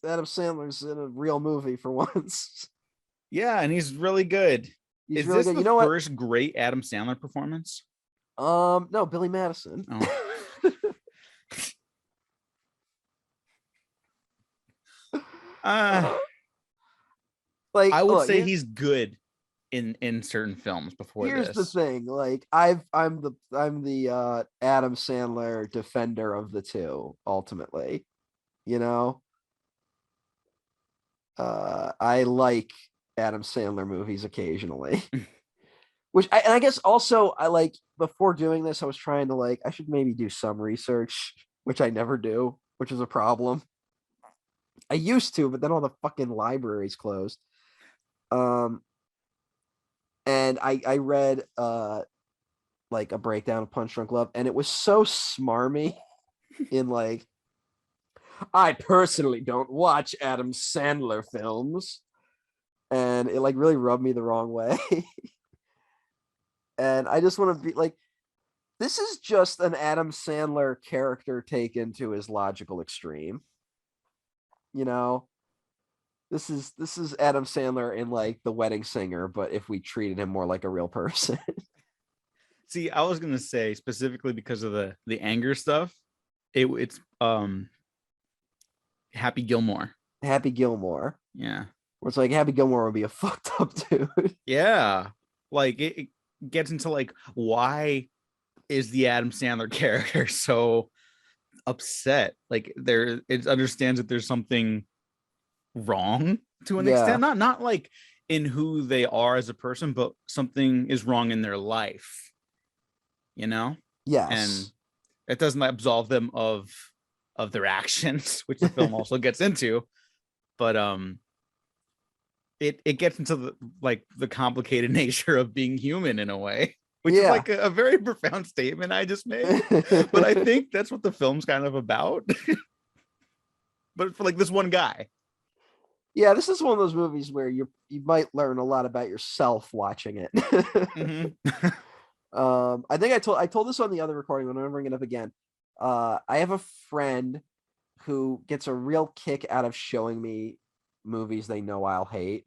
Adam Sandler's in a real movie for once. Yeah, and he's really good. Is this the first great Adam Sandler performance? No, Billy Madison. Oh. Like, I would say he's good in certain films before here's this. The thing, like I'm the Adam Sandler defender of the two, ultimately. You know? I like Adam Sandler movies occasionally. Which I guess also I like, before doing this, I was trying to like, I should maybe do some research, which I never do, which is a problem. I used to, but then all the fucking libraries closed. And I read like a breakdown of Punch Drunk Love, and it was so smarmy in like, I personally don't watch Adam Sandler films, and it like really rubbed me the wrong way. And I just want to be like, This is just an Adam Sandler character taken to his logical extreme. You know, this is Adam Sandler in like The Wedding Singer, but if we treated him more like a real person. See, I was gonna say specifically because of the anger stuff, it's Happy Gilmore. Happy Gilmore. Yeah. Where it's like Happy Gilmore would be a fucked up dude. Yeah. Like it gets into like, why is the Adam Sandler character so upset? Like it understands that there's something wrong to an extent, not like in who they are as a person, but something is wrong in their life, you know? Yes. And it doesn't absolve them of their actions, which the film also gets into, but it gets into the complicated nature of being human in a way, which is like a very profound statement I just made. But I think that's what the film's kind of about. But for like this one guy. Yeah, this is one of those movies where you might learn a lot about yourself watching it. Mm-hmm. I think I told this on the other recording, but I'm bringing it up again. I have a friend who gets a real kick out of showing me movies they know I'll hate.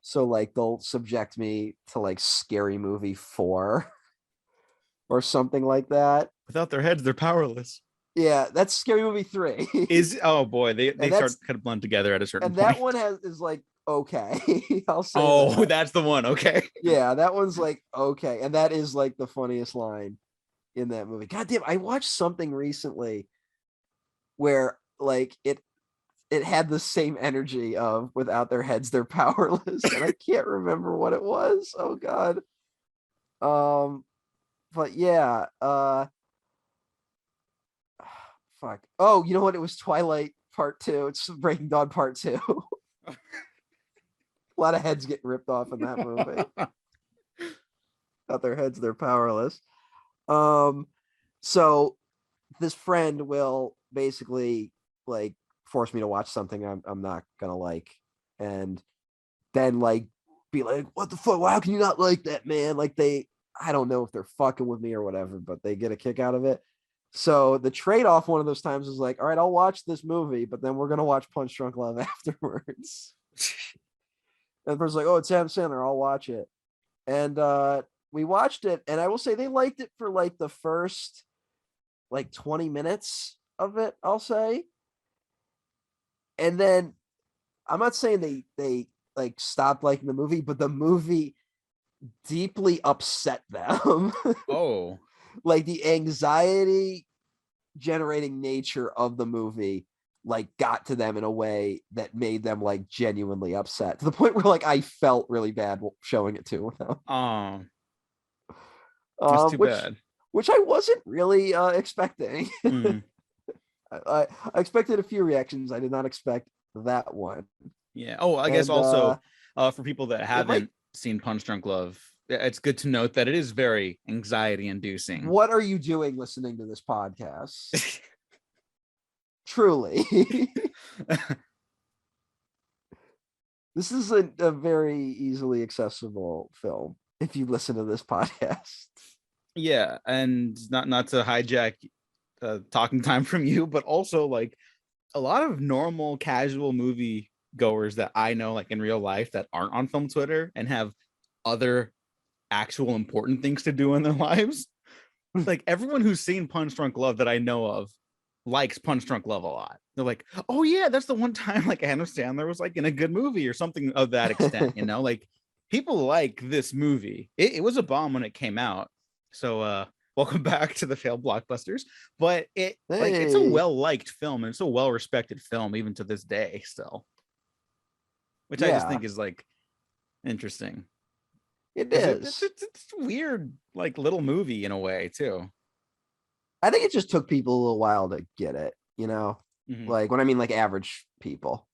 So like they'll subject me to like Scary Movie 4 or something like that. Without their heads, they're powerless. Yeah, that's Scary Movie 3. Oh boy, they start kind of blend together at a certain and point. And that one is like okay. I'll say that. That's the one. Okay. Yeah, that one's like okay. And that is like the funniest line in that movie. God damn, I watched something recently where like it had the same energy of without their heads they're powerless, and I can't remember what it was. Oh god. But yeah, fuck. Oh, you know what? It was Twilight Part 2. It's Breaking Dawn Part 2. A lot of heads getting ripped off in that movie. Without their heads they're powerless. So this friend will basically like force me to watch something I'm not gonna like, and then like be like, what the fuck? How can you not like that, man? Like I don't know if they're fucking with me or whatever, but they get a kick out of it. So the trade-off one of those times is like, all right, I'll watch this movie, but then we're gonna watch Punch Drunk Love afterwards. And the person's like, oh, it's Adam Sandler, I'll watch it. And we watched it, and I will say they liked it for like the first like 20 minutes of it, I'll say. And then I'm not saying they like stopped liking the movie, but the movie deeply upset them. Oh. Like the anxiety generating nature of the movie like got to them in a way that made them like genuinely upset, to the point where like I felt really bad showing it to them. That's too bad. Which I wasn't really expecting. I expected a few reactions. I did not expect that one. Yeah. Oh, I guess also for people that haven't seen Punch Drunk Love, it's good to note that it is very anxiety inducing. What are you doing listening to this podcast? Truly. This is a very easily accessible film if you listen to this podcast. Yeah, and not to hijack talking time from you, but also like a lot of normal casual movie goers that I know like in real life that aren't on film Twitter and have other actual important things to do in their lives. Like everyone who's seen Punch Drunk Love that I know of likes Punch Drunk Love a lot. They're like, oh yeah, that's the one time like Adam Sandler was like in a good movie or something of that extent, you know? Like people like this movie. It was a bomb when it came out. So welcome back to the failed blockbusters. But it's a well-liked film, and it's a well-respected film even to this day still. Which I just think is like interesting. It is. It's a weird, like little movie in a way too. I think it just took people a little while to get it, you know, like when I mean like average people,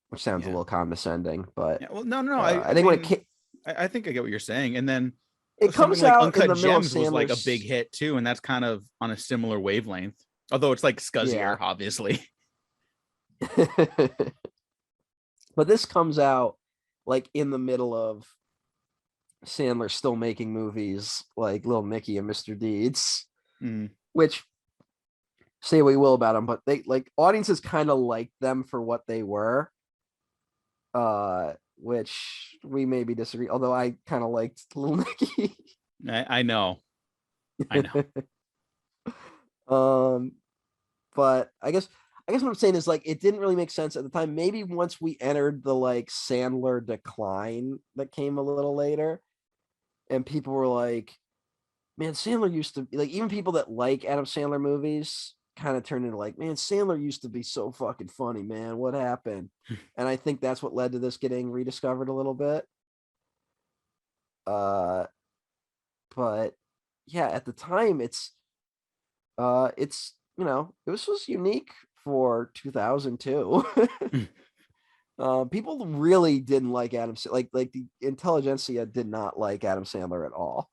which sounds a little condescending, but well, no. I think when it came, I think I get what you're saying, and then it comes out Uncut in the Gems was like a big hit too, and that's kind of on a similar wavelength, although it's like scuzzier, obviously. But this comes out like in the middle of Sandler's still making movies like Little Nicky and Mr. Deeds, Mm. which say what you will about them, but they like audiences kind of liked them for what they were. Which we maybe disagree, although I kind of liked Little Nicky. I know. I know. But I guess what I'm saying is like it didn't really make sense at the time. Maybe once we entered the like Sandler decline that came a little later, and people were like, man, Sandler used to be like, even people that like Adam Sandler movies kind of turned into like, man, Sandler used to be so fucking funny, man. What happened? And I think that's what led to this getting rediscovered a little bit. But yeah, at the time it's you know, it was unique for 2002. People really didn't like Adam, like the intelligentsia did not like Adam Sandler at all.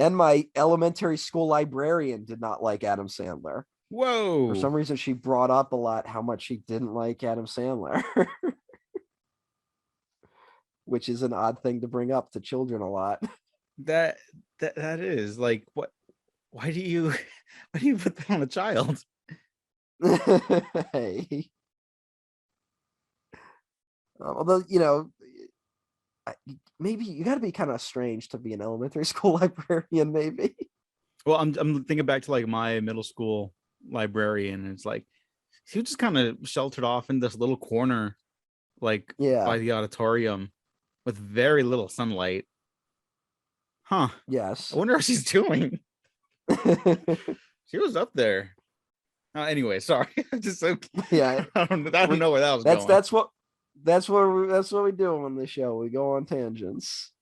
And my elementary school librarian did not like Adam Sandler. Whoa. For some reason, she brought up a lot how much she didn't like Adam Sandler, which is an odd thing to bring up to children a lot. That is like, what? Why do you put that on a child? Hey. Although, you know, maybe you got to be kind of strange to be an elementary school librarian, maybe. Well, I'm thinking back to like my middle school librarian, and it's like he was just kind of sheltered off in this little corner, like by the auditorium, with very little sunlight. Huh. Yes. I wonder how she's doing. She was up there. Anyway, sorry. Just yeah. I don't know where that was going. That's what we do on the show. We go on tangents.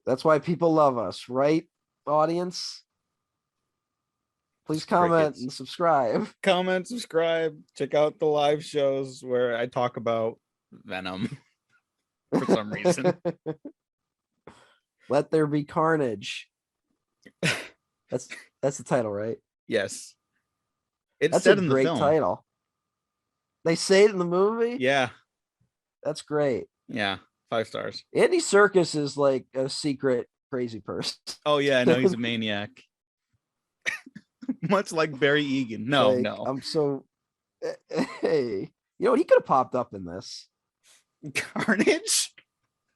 That's why people love us, right, audience? Please comment and subscribe. Comment, subscribe, check out the live shows where I talk about Venom for some reason. Let there be carnage. That's the title, right? Yes. It's That's said a in the great film. title. They say it in the movie? Yeah. That's great. Yeah. 5 stars. Andy Serkis is like a secret crazy person. Oh yeah, no, he's a maniac. Much like Barry Egan. No, like, no. I'm so hey. You know what? He could have popped up in this. Carnage?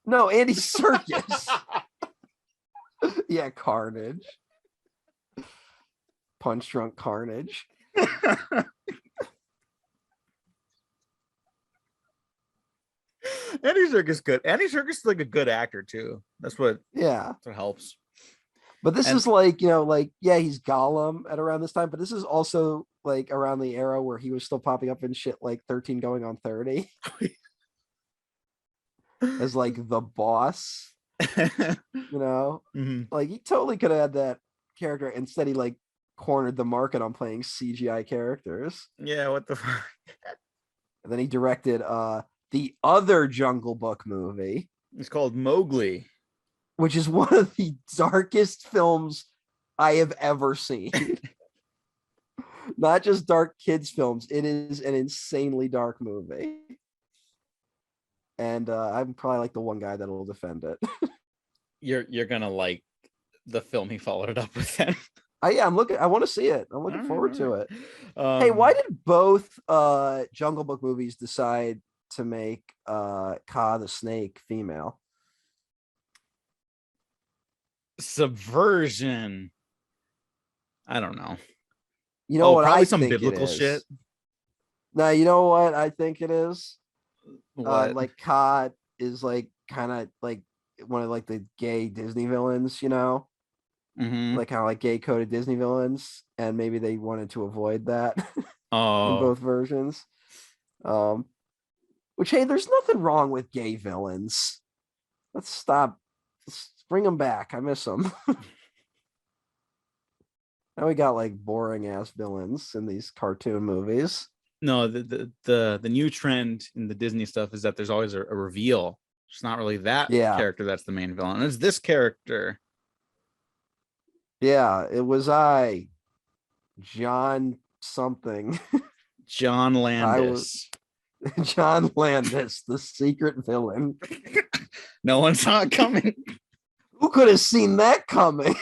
No, Andy Serkis. Yeah, Carnage. Punch Drunk Carnage. Andy Serkis good. Andy Serkis is like a good actor too. That's what helps. But this is like, you know, like, yeah, he's Gollum at around this time, but this is also like around the era where he was still popping up in shit like 13 going on 30 as like the boss. You know, like he totally could have had that character. Instead, he like cornered the market on playing CGI characters. Yeah, what the fuck? And then he directed the other Jungle Book movie. It's called Mowgli, which is one of the darkest films I have ever seen. Not just dark kids films. It is an insanely dark movie. And I'm probably like the one guy that will defend it. You're gonna like the film he followed it up with then. I want to see it. I'm looking forward to it. Hey, why did both Jungle Book movies decide to make Kaa the snake female? Subversion. I don't know. You know what? Probably I some think biblical shit. No, you know what I think it is? What? Like Kaa is like kind of like one of like the gay Disney villains, you know? Like kind of like gay coded Disney villains, and maybe they wanted to avoid that in both versions. Which, hey, there's nothing wrong with gay villains. Let's stop. Let's bring them back. I miss them. Now we got like boring ass villains in these cartoon movies. No, the new trend in the Disney stuff is that there's always a reveal. It's not really that character that's the main villain. It's this character. Yeah, it was John something. John Landis. John Landis, the secret villain. No one saw it coming. Who could have seen that coming?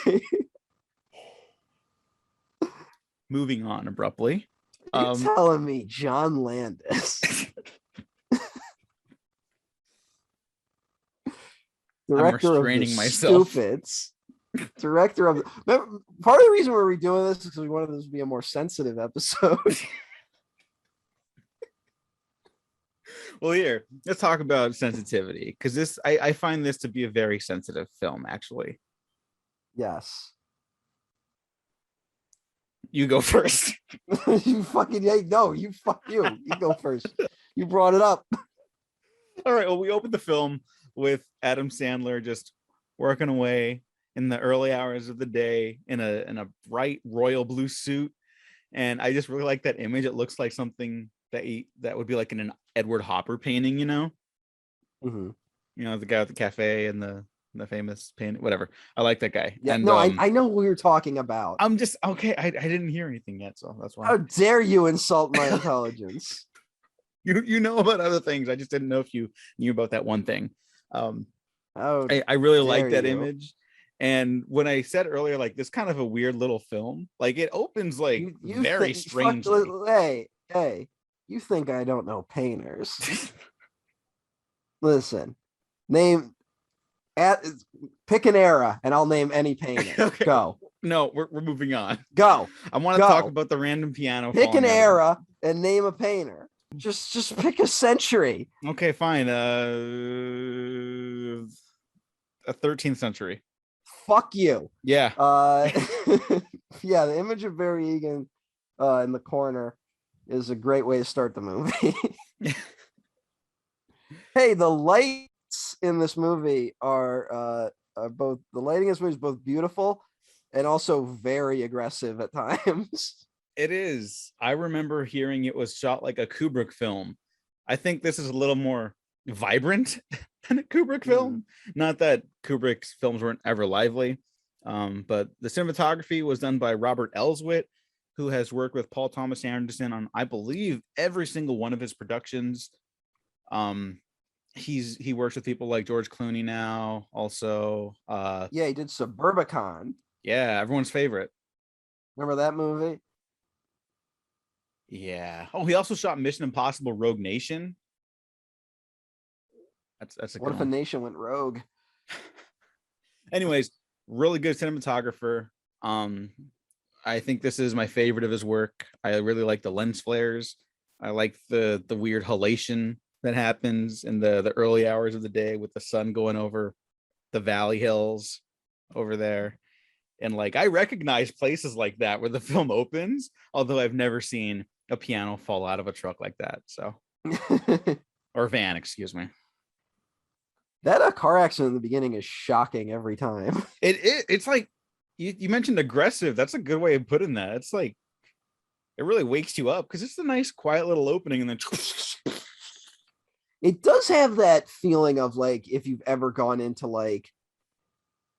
Moving on abruptly. You're telling me John Landis, director of The restraining myself. Stupids, director of part of the reason we're redoing this is because we wanted this to be a more sensitive episode. Well, here, let's talk about sensitivity, because I find this to be a very sensitive film, actually. Yes. You go first. You fucking no, you fuck you. You go first. You brought it up. All right. Well, we opened the film with Adam Sandler just working away in the early hours of the day in a bright royal blue suit, and I just really like that image. It looks like something that would be like in an Edward Hopper painting, you know. Mm-hmm. You know, the guy with the cafe and the famous painting, whatever. I like that guy. Yeah, and, no, I know who you're talking about. I'm just okay. I didn't hear anything yet, so that's why. How dare you insult my intelligence? You know about other things. I just didn't know if you knew about that one thing. How I really like dare that you. image. And when I said earlier, like, this kind of a weird little film, like it opens like You very think- strangely. Hey, you think I don't know painters? Listen, pick an era and I'll name any painter. Okay. Go. No, we're moving on. Go. I want to Go. talk about the random piano. Pick an falling out of era and name a painter. Just pick a century. it. Okay, fine. A 13th century. Fuck you. Yeah. Yeah, the image of Barry Egan in the corner is a great way to start the movie. Hey, the lights in this movie are both, the lighting in this movie is both beautiful and also very aggressive at times. It is. I remember hearing it was shot like a Kubrick film. I think this is a little more vibrant than a Kubrick film. Not that Kubrick's films weren't ever lively, but the cinematography was done by Robert Elswit, who has worked with Paul Thomas Anderson on, I believe, every single one of his productions. He works with people like George Clooney now. Also, Yeah, he did Suburbicon. yeah, everyone's favorite. Remember that movie? Yeah. Oh, he also shot Mission Impossible: Rogue Nation. That's a What good if a one. nation went rogue? Anyways, really good cinematographer. I think this is my favorite of his work. I really like the lens flares. I like the weird halation that happens in the early hours of the day with the sun going over the valley hills over there. And like, I recognize places like that where the film opens, although I've never seen a piano fall out of a truck like that. So, or van, excuse me. That car accident in the beginning is shocking every time. It's like you mentioned aggressive. That's a good way of putting that. It's like it really wakes you up because it's a nice quiet little opening and then It does have that feeling of like if you've ever gone into like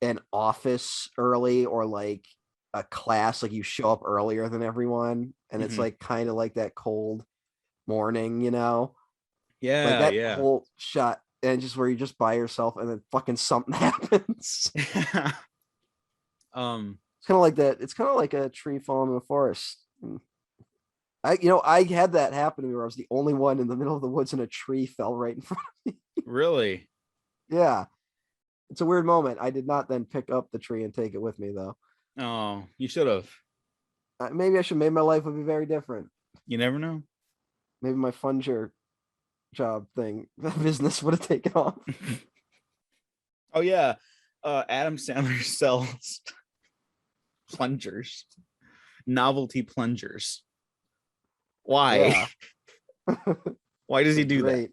an office early or like a class, like you show up earlier than everyone and it's like kind of like that cold morning, you know? yeah, Like that yeah. whole shot and just where you're just by yourself and then fucking something happens. It's kind of like that. It's kind of like a tree falling in the forest. I had that happen to me where I was the only one in the middle of the woods and a tree fell right in front of me. Really? Yeah. It's a weird moment. I did not then pick up the tree and take it with me though. Oh, you should have. Maybe I should. Maybe my life would be very different. You never know. Maybe my funger job thing, business would have taken off. Oh yeah. Adam Sandler sells plungers, novelty plungers. Why? Yeah. Why does he do Great.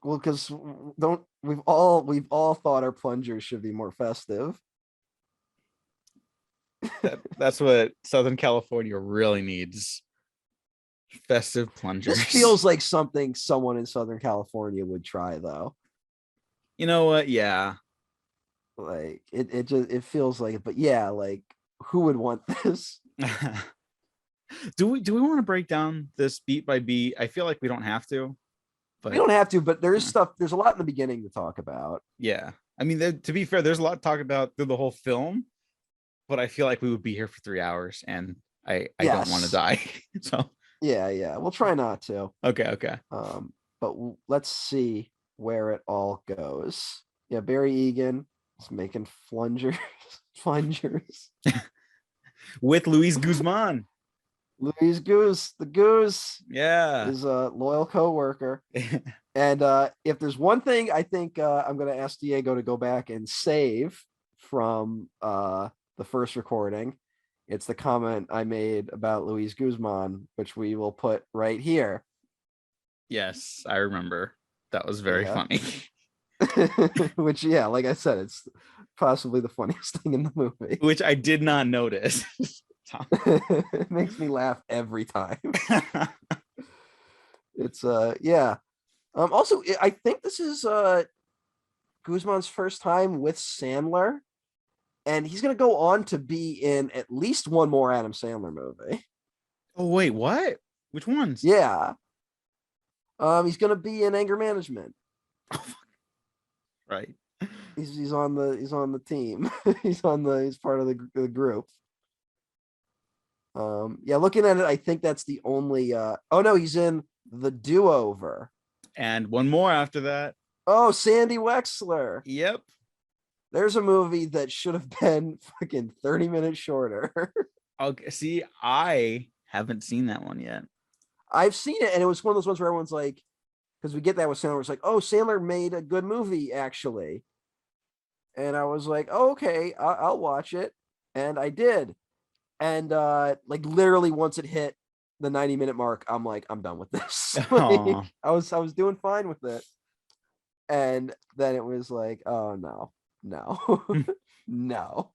Well, because we've all thought our plungers should be more festive. that? That's what Southern California really needs. Festive plungers. This feels like something someone in Southern California would try, though. You know what? Yeah. Like it feels like it, but yeah, like who would want this? Do we want to break down this beat by beat? I feel like we don't have to, But we don't have to, but there's stuff. There's a lot in the beginning to talk about. yeah, I mean, to be fair, there's a lot to talk about through the whole film, but I feel like we would be here for 3 hours, and I don't want to die. So yeah, we'll try not to. okay. But let's see where it all goes. Yeah, Barry Egan is making flungers. With Luis Guzman. Luis Goose, the Goose, Yeah. is a loyal co-worker. And if there's one thing I think I'm going to ask Diego to go back and save from the first recording, it's the comment I made about Luis Guzman, which we will put right here. Yes, I remember. That was very funny. Which, yeah, like I said, it's possibly the funniest thing in the movie. Which I did not notice. It makes me laugh every time. It's yeah. Also, I think this is Guzman's first time with Sandler, and he's gonna go on to be in at least one more Adam Sandler movie. Oh wait, what? Which ones? Yeah. He's gonna be in Anger Management. Right. He's on the team. he's part of the group. Yeah, looking at it, I think that's the only oh no, he's in The Do-Over. And one more after that. Oh, Sandy Wexler. Yep. There's a movie that should have been fucking 30 minutes shorter. Okay, see, I haven't seen that one yet. I've seen it, and it was one of those ones where everyone's like, because we get that with Sandler, it's like, oh, Sandler made a good movie, actually. And I was like, oh, okay, I'll watch it. And I did. And like literally once it hit the 90-minute mark, I'm like, I'm done with this. Like, I was doing fine with it. And then it was like, oh no. No.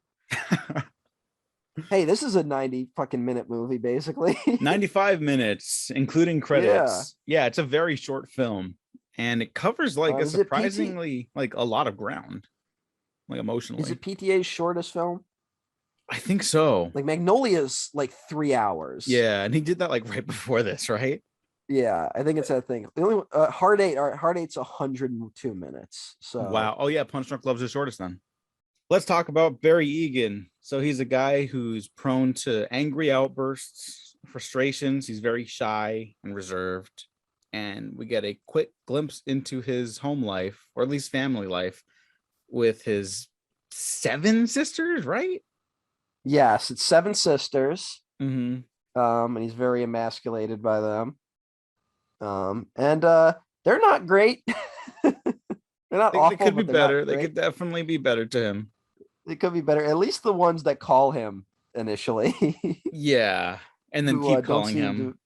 Hey, this is a 90 fucking minute movie, basically. 95 minutes, including credits. Yeah, it's a very short film. And it covers like a surprisingly like a lot of ground. Like emotionally. Is it PTA's shortest film? I think so. Like Magnolia's like 3 hours. Yeah, and he did that like right before this, right? Yeah, I think it's that thing. The only Hard Eight's 102 minutes. So wow. Oh yeah, Punch Drunk Love's the shortest then. Let's talk about Barry Egan. So he's a guy who's prone to angry outbursts, frustrations. He's very shy and reserved. And we get a quick glimpse into his home life, or at least family life, with his 7 sisters, right? Yes, it's 7 sisters. Mm-hmm. And he's very emasculated by them. And they're not great. They're not awful. They could be better. They could definitely be better to him. They could be better. At least the ones that call him initially. Yeah. And then keep calling him.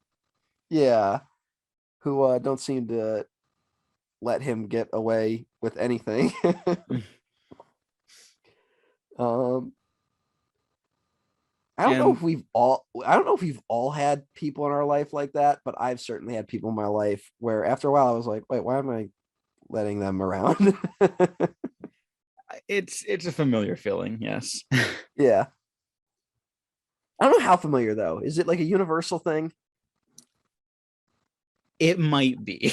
Yeah. Who don't seem to let him get away with anything. I don't know if we've all had people in our life like that, but I've certainly had people in my life where after a while I was like, wait, why am I letting them around? It's a familiar feeling, yes. Yeah. I don't know how familiar though. Is it like a universal thing? It might be.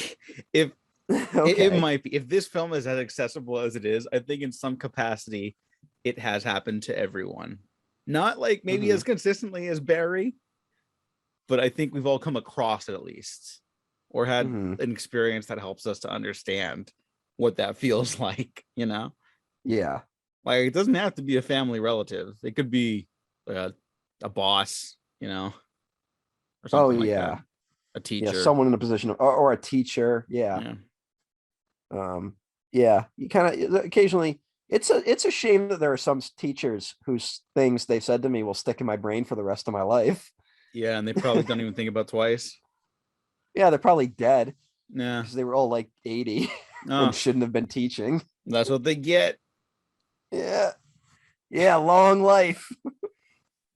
If Okay. it might be. If this film is as accessible as it is, I think in some capacity it has happened to everyone. Not like maybe as consistently as Barry, but I think we've all come across it at least, or had an experience that helps us to understand what that feels like, you know? Yeah. Like it doesn't have to be a family relative. It could be a boss, you know? Or something like that. A teacher. Yeah, someone in a position of, or a teacher. Yeah. Yeah. You kind of occasionally it's a shame that there are some teachers whose things they said to me will stick in my brain for the rest of my life. Yeah, and they probably don't even think about twice. Yeah, they're probably dead. Yeah. Because they were all like 80 and shouldn't have been teaching. That's what they get. Yeah. Yeah, long life.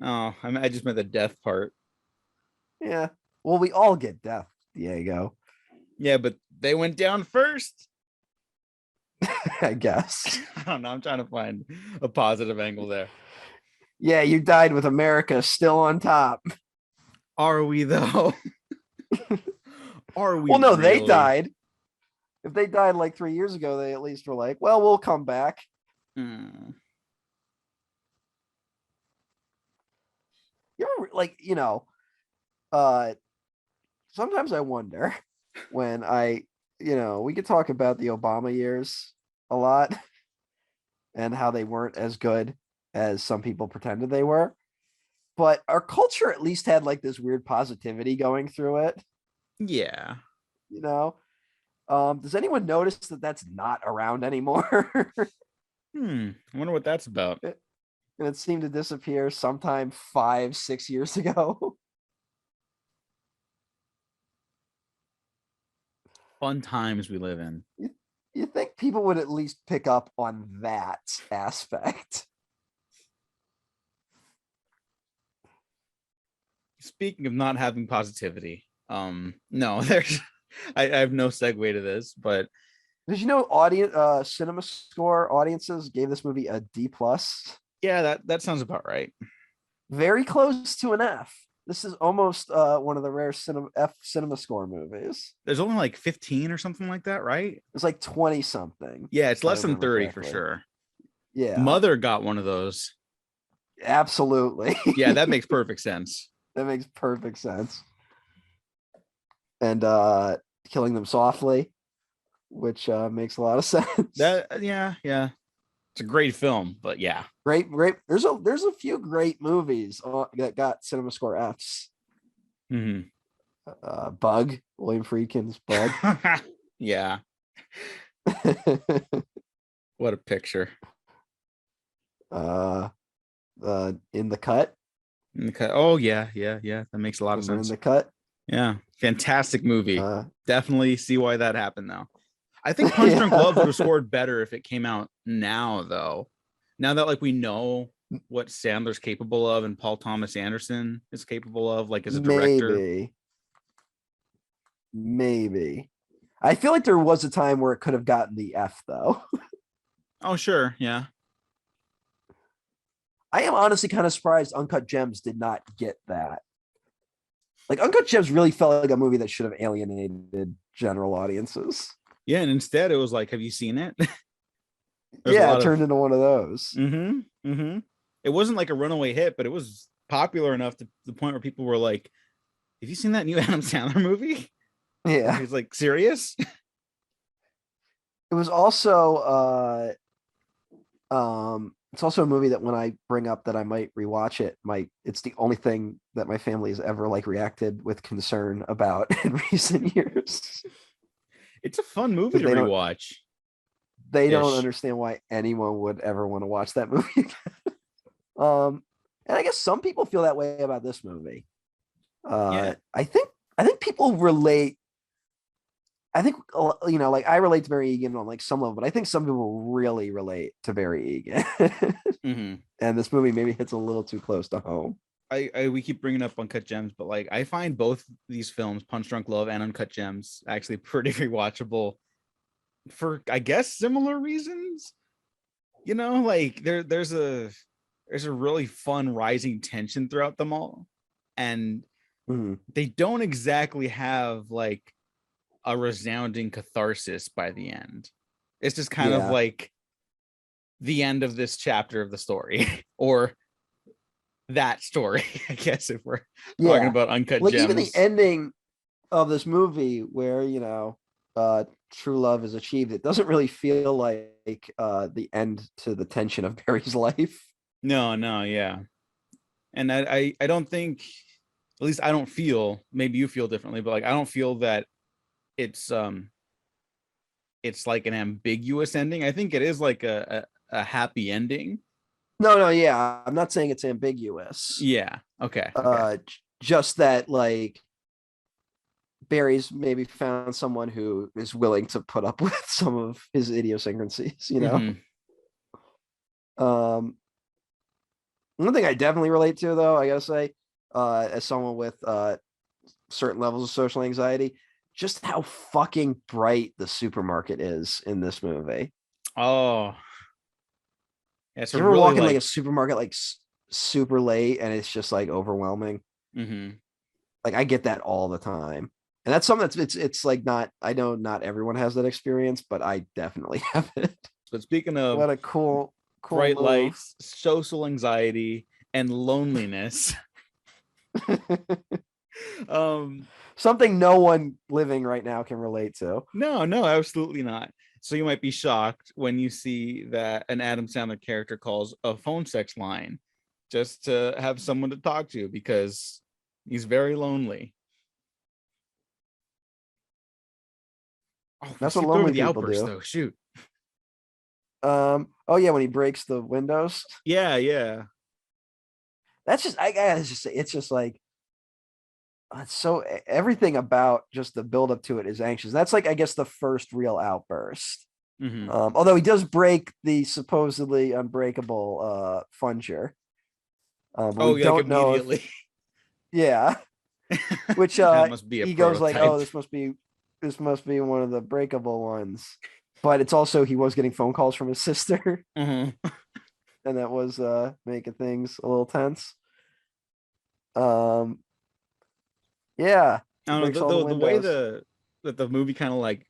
Oh, I just meant the death part. Yeah. Well, we all get death, Diego. Yeah, but they went down first. I guess. I don't know. I'm trying to find a positive angle there. Yeah, you died with America still on top. Are we though? Are we? Well, no, really? they died. if they died like 3 years ago, they at least were like, well, we'll come back. Hmm. You ever like, sometimes I wonder when we could talk about the Obama years a lot and how they weren't as good as some people pretended they were. But our culture at least had like this weird positivity going through it. Yeah. Does anyone notice that that's not around anymore? I wonder what that's about. And it seemed to disappear sometime 5-6 years ago. Fun times we live in. You think people would at least pick up on that aspect? Speaking of not having positivity, no, there's I have no segue to this, but Did you know cinema score audiences gave this movie a D+? yeah, that sounds about right. Very close to an F. This is almost one of the rare cinema score movies. There's only like 15 or something like that, right? It's like 20 something. Yeah, it's if I less than remember 30 for correctly. sure. Yeah. Mother got one of those. Absolutely. Yeah, that makes perfect sense. That makes perfect sense. And Killing Them Softly, which makes a lot of sense. Yeah. It's a great film, but yeah. Great. There's a few great movies that got cinema score Fs. Mm-hmm. Bug, William Friedkin's Bug. Yeah. What a picture. In the Cut. Okay. Oh yeah. That makes a lot of sense. In the Cut. Yeah, fantastic movie. Definitely see why that happened though. I think Punch Drunk Love would have scored better if it came out now, though. Now that like we know what Sandler's capable of and Paul Thomas Anderson is capable of, like as a director. Maybe. I feel like there was a time where it could have gotten the F though. Oh, sure. Yeah. I am honestly kind of surprised Uncut Gems did not get that. Like Uncut Gems really felt like a movie that should have alienated general audiences. Yeah, and instead it was like, have you seen it? Yeah, it turned into one of those. It wasn't like a runaway hit, but it was popular enough to the point where people were like, have you seen that new Adam Sandler movie? Yeah. He's like, serious? It was also it's also a movie that when I bring up that I might rewatch it, it's the only thing that my family has ever like reacted with concern about in recent years. It's a fun movie to rewatch. They don't understand why anyone would ever want to watch that movie. And I guess some people feel that way about this movie. Yeah. I think people relate. I think like I relate to Barry Egan on like some level, but I think some people really relate to Barry Egan. And this movie maybe hits a little too close to home. We keep bringing up Uncut Gems, but like I find both these films, Punch Drunk Love and Uncut Gems, actually pretty rewatchable for I guess similar reasons. Like there's a really fun rising tension throughout them all, and they don't exactly have like a resounding catharsis by the end. It's just kind of like the end of this chapter of the story or that story, I guess, if we're talking about Uncut Gems. Even the ending of this movie where true love is achieved, it doesn't really feel like the end to the tension of Barry's life. No, yeah. And I don't think, at least I don't feel, maybe you feel differently, but like I don't feel that it's like an ambiguous ending. I think it is like a happy ending. No, yeah. I'm not saying it's ambiguous. Yeah. Okay. Just that like Barry's maybe found someone who is willing to put up with some of his idiosyncrasies, One thing I definitely relate to, though, I gotta say, as someone with certain levels of social anxiety, just how fucking bright the supermarket is in this movie. Oh, yeah, you ever walk in like a supermarket like super late and it's just like overwhelming? Like I get that all the time. And that's something it's like not, I know not everyone has that experience, but I definitely have it. But speaking of What a cool bright move. lights, social anxiety, and loneliness. Something no one living right now can relate to. No, absolutely not. So you might be shocked when you see that an Adam Sandler character calls a phone sex line just to have someone to talk to because he's very lonely. Oh, That's we what skipped over lonely the people outburst do. though. Shoot. Oh yeah, when he breaks the windows. Yeah. That's just, I gotta just say, it's just like, it's so, everything about just the build up to it is anxious. That's like, I guess, the first real outburst. Mhm. Although he does break the supposedly unbreakable Funger. But Oh, we yeah, like don't know if, immediately. yeah, which That must be a he goes like, prototype. oh, this must be one of the breakable ones. But it's also, he was getting phone calls from his sister, Mhm. and that was making things a little tense. Um, yeah, I he don't breaks know all the the way windows. that the movie kind of like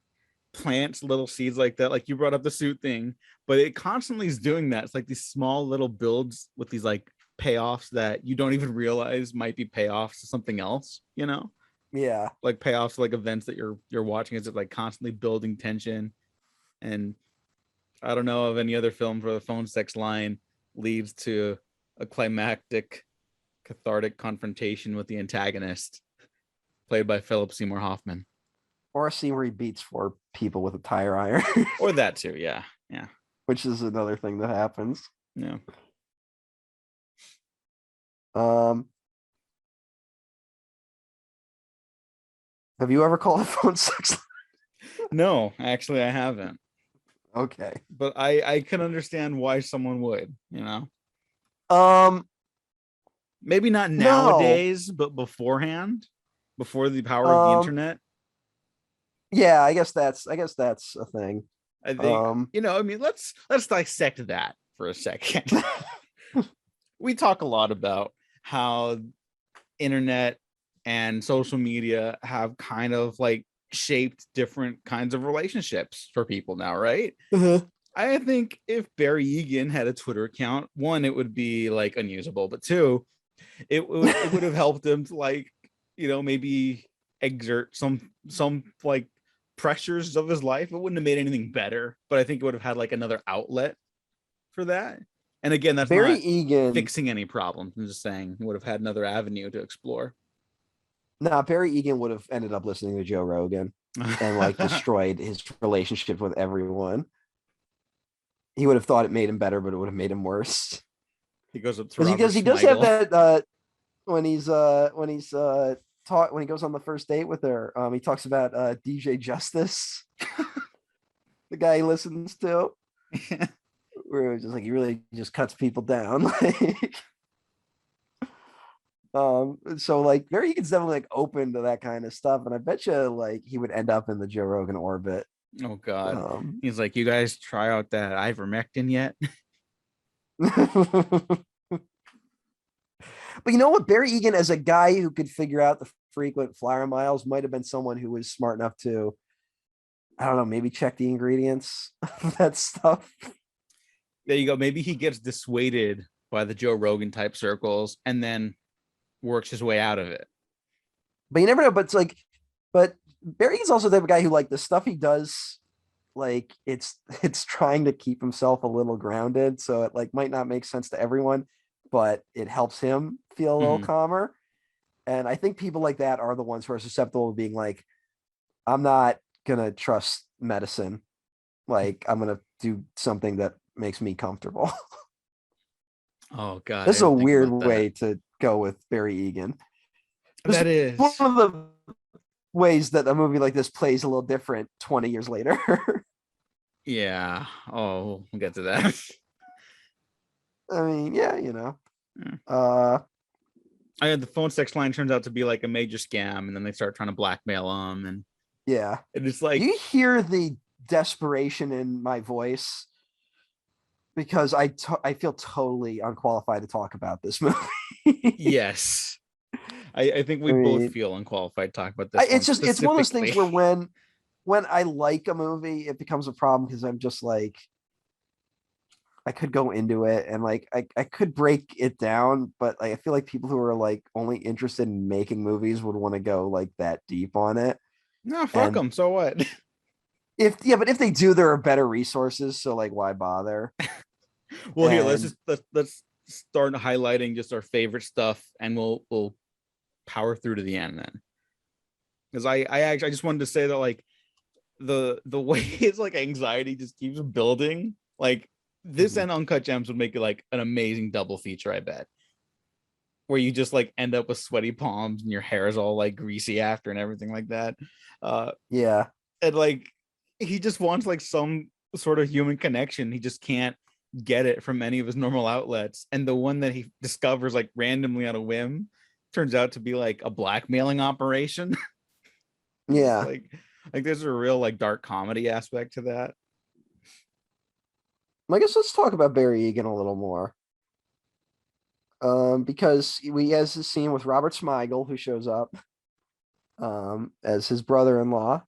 plants little seeds like that. Like you brought up the suit thing, but it constantly is doing that. It's like these small little builds with these like payoffs that you don't even realize might be payoffs to something else, you know? Yeah, Like payoffs to like events that you're watching. Is it like constantly building tension? And I don't know of any other films where the phone sex line leads to a climactic, cathartic confrontation with the antagonist, played by Philip Seymour Hoffman. or a scene where he beats four people with a tire iron, Or that too, yeah. which is another thing that happens. Yeah. Um, have you ever called a phone sex No, actually I haven't. line? Okay. But I can understand why someone would, you know. Um, Maybe not no. nowadays, but beforehand, before the power of the Um, internet. yeah, I guess that's a thing. I think, Um, I mean, let's dissect that for a second. We talk a lot about how internet and social media have kind of like shaped different kinds of relationships for people now, right? I think if Barry Egan had a Twitter account, one, it would be like unusable, but two, it would have helped him to like, maybe exert some like pressures of his life. It wouldn't have made anything better, but I think it would have had like another outlet for that. And again, that's Barry not Egan. fixing any problems. I'm just saying he would have had another avenue to explore. Nah, Barry Egan would have ended up listening to Joe Rogan and like destroyed his relationship with everyone. He would have thought it made him better, but it would have made him worse. He goes up to Because Robert he does have Smigel. that when he's when he goes on the first date with her, he talks about DJ Justice, the guy he listens to, where it's just like he really just cuts people down. Like, so like Barry Egan's definitely like open to that kind of stuff, and I bet you like he would end up in the Joe Rogan orbit. Oh God. Um, He's like, you guys try out that ivermectin yet? but you know what? Barry Egan, as a guy who could figure out the frequent flyer miles, might have been someone who was smart enough to, I don't know, maybe check the ingredients of that stuff. There you go. Maybe he gets dissuaded by the Joe Rogan type circles and then works his way out of it. But you never know. But it's like, but Barry is also the type of guy who like the stuff he does, like it's trying to keep himself a little grounded. So it like might not make sense to everyone, but it helps him feel a little Mhm. calmer. And I think people like that are the ones who are susceptible to being like, I'm not gonna trust medicine. Like I'm gonna do something that makes me comfortable. Oh God, I This is a didn't think weird about that. way to go with Barry Egan. This That is one is. of the ways that a movie like this plays a little different 20 years later. Yeah. Oh, we'll get to that. I mean, yeah, you know. Yeah. Uh I had the phone sex line turns out to be like a major scam, and then they start trying to blackmail him, and yeah. it's Do like, you hear the desperation in my voice? Because I feel totally unqualified to talk about this movie. yes. I think we I both mean, feel unqualified to talk about this one it's one of those things specifically. where when I like a movie, it becomes a problem because I'm just like I could go into it and like I could break it down, but like, I feel like people who are like only interested in making movies would want to go like that deep on it. No, fuck And them. So what? but if they do, there are better resources. So like, why bother? Well, here And let's start highlighting just our favorite stuff, and we'll power through to the end then. Because I just wanted to say that like the way his like anxiety just keeps building, like this and Uncut Gems would make it like an amazing double feature, I bet. Where you just like end up with sweaty palms and your hair is all like greasy after and everything like that. yeah, And like he just wants like some sort of human connection. He just can't get it from any of his normal outlets. And the one that he discovers like randomly on a whim turns out to be like a blackmailing operation. yeah. like there's a real like dark comedy aspect to that. I guess let's talk about Barry Egan a little more. Because we has this scene with Robert Smigel who shows up as his brother-in-law,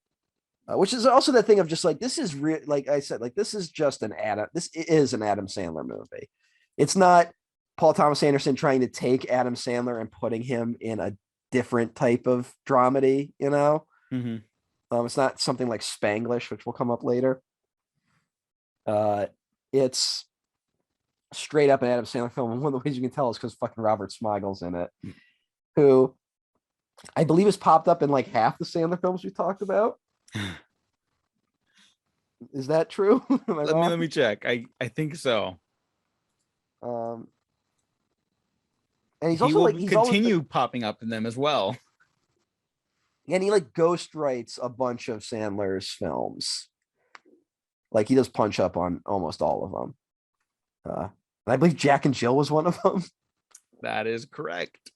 which is also that thing of just like this is real. Like I said, like this is just this is an Adam Sandler movie. It's not Paul Thomas Anderson trying to take Adam Sandler and putting him in a different type of dramedy, you know. Mm-hmm. It's not something like Spanglish, which will come up later. It's straight up an Adam Sandler film, and one of the ways you can tell is because fucking Robert Smigel's in it, who I believe has popped up in like half the Sandler films we talked about. Is that true? Am I wrong? Let me check. I think so. Um, and he's He also will like he's always continue popping up in them as well. and he like ghost writes a bunch of Sandler's films. Like he does punch up on almost all of them. And I believe Jack and Jill was one of them. That is correct.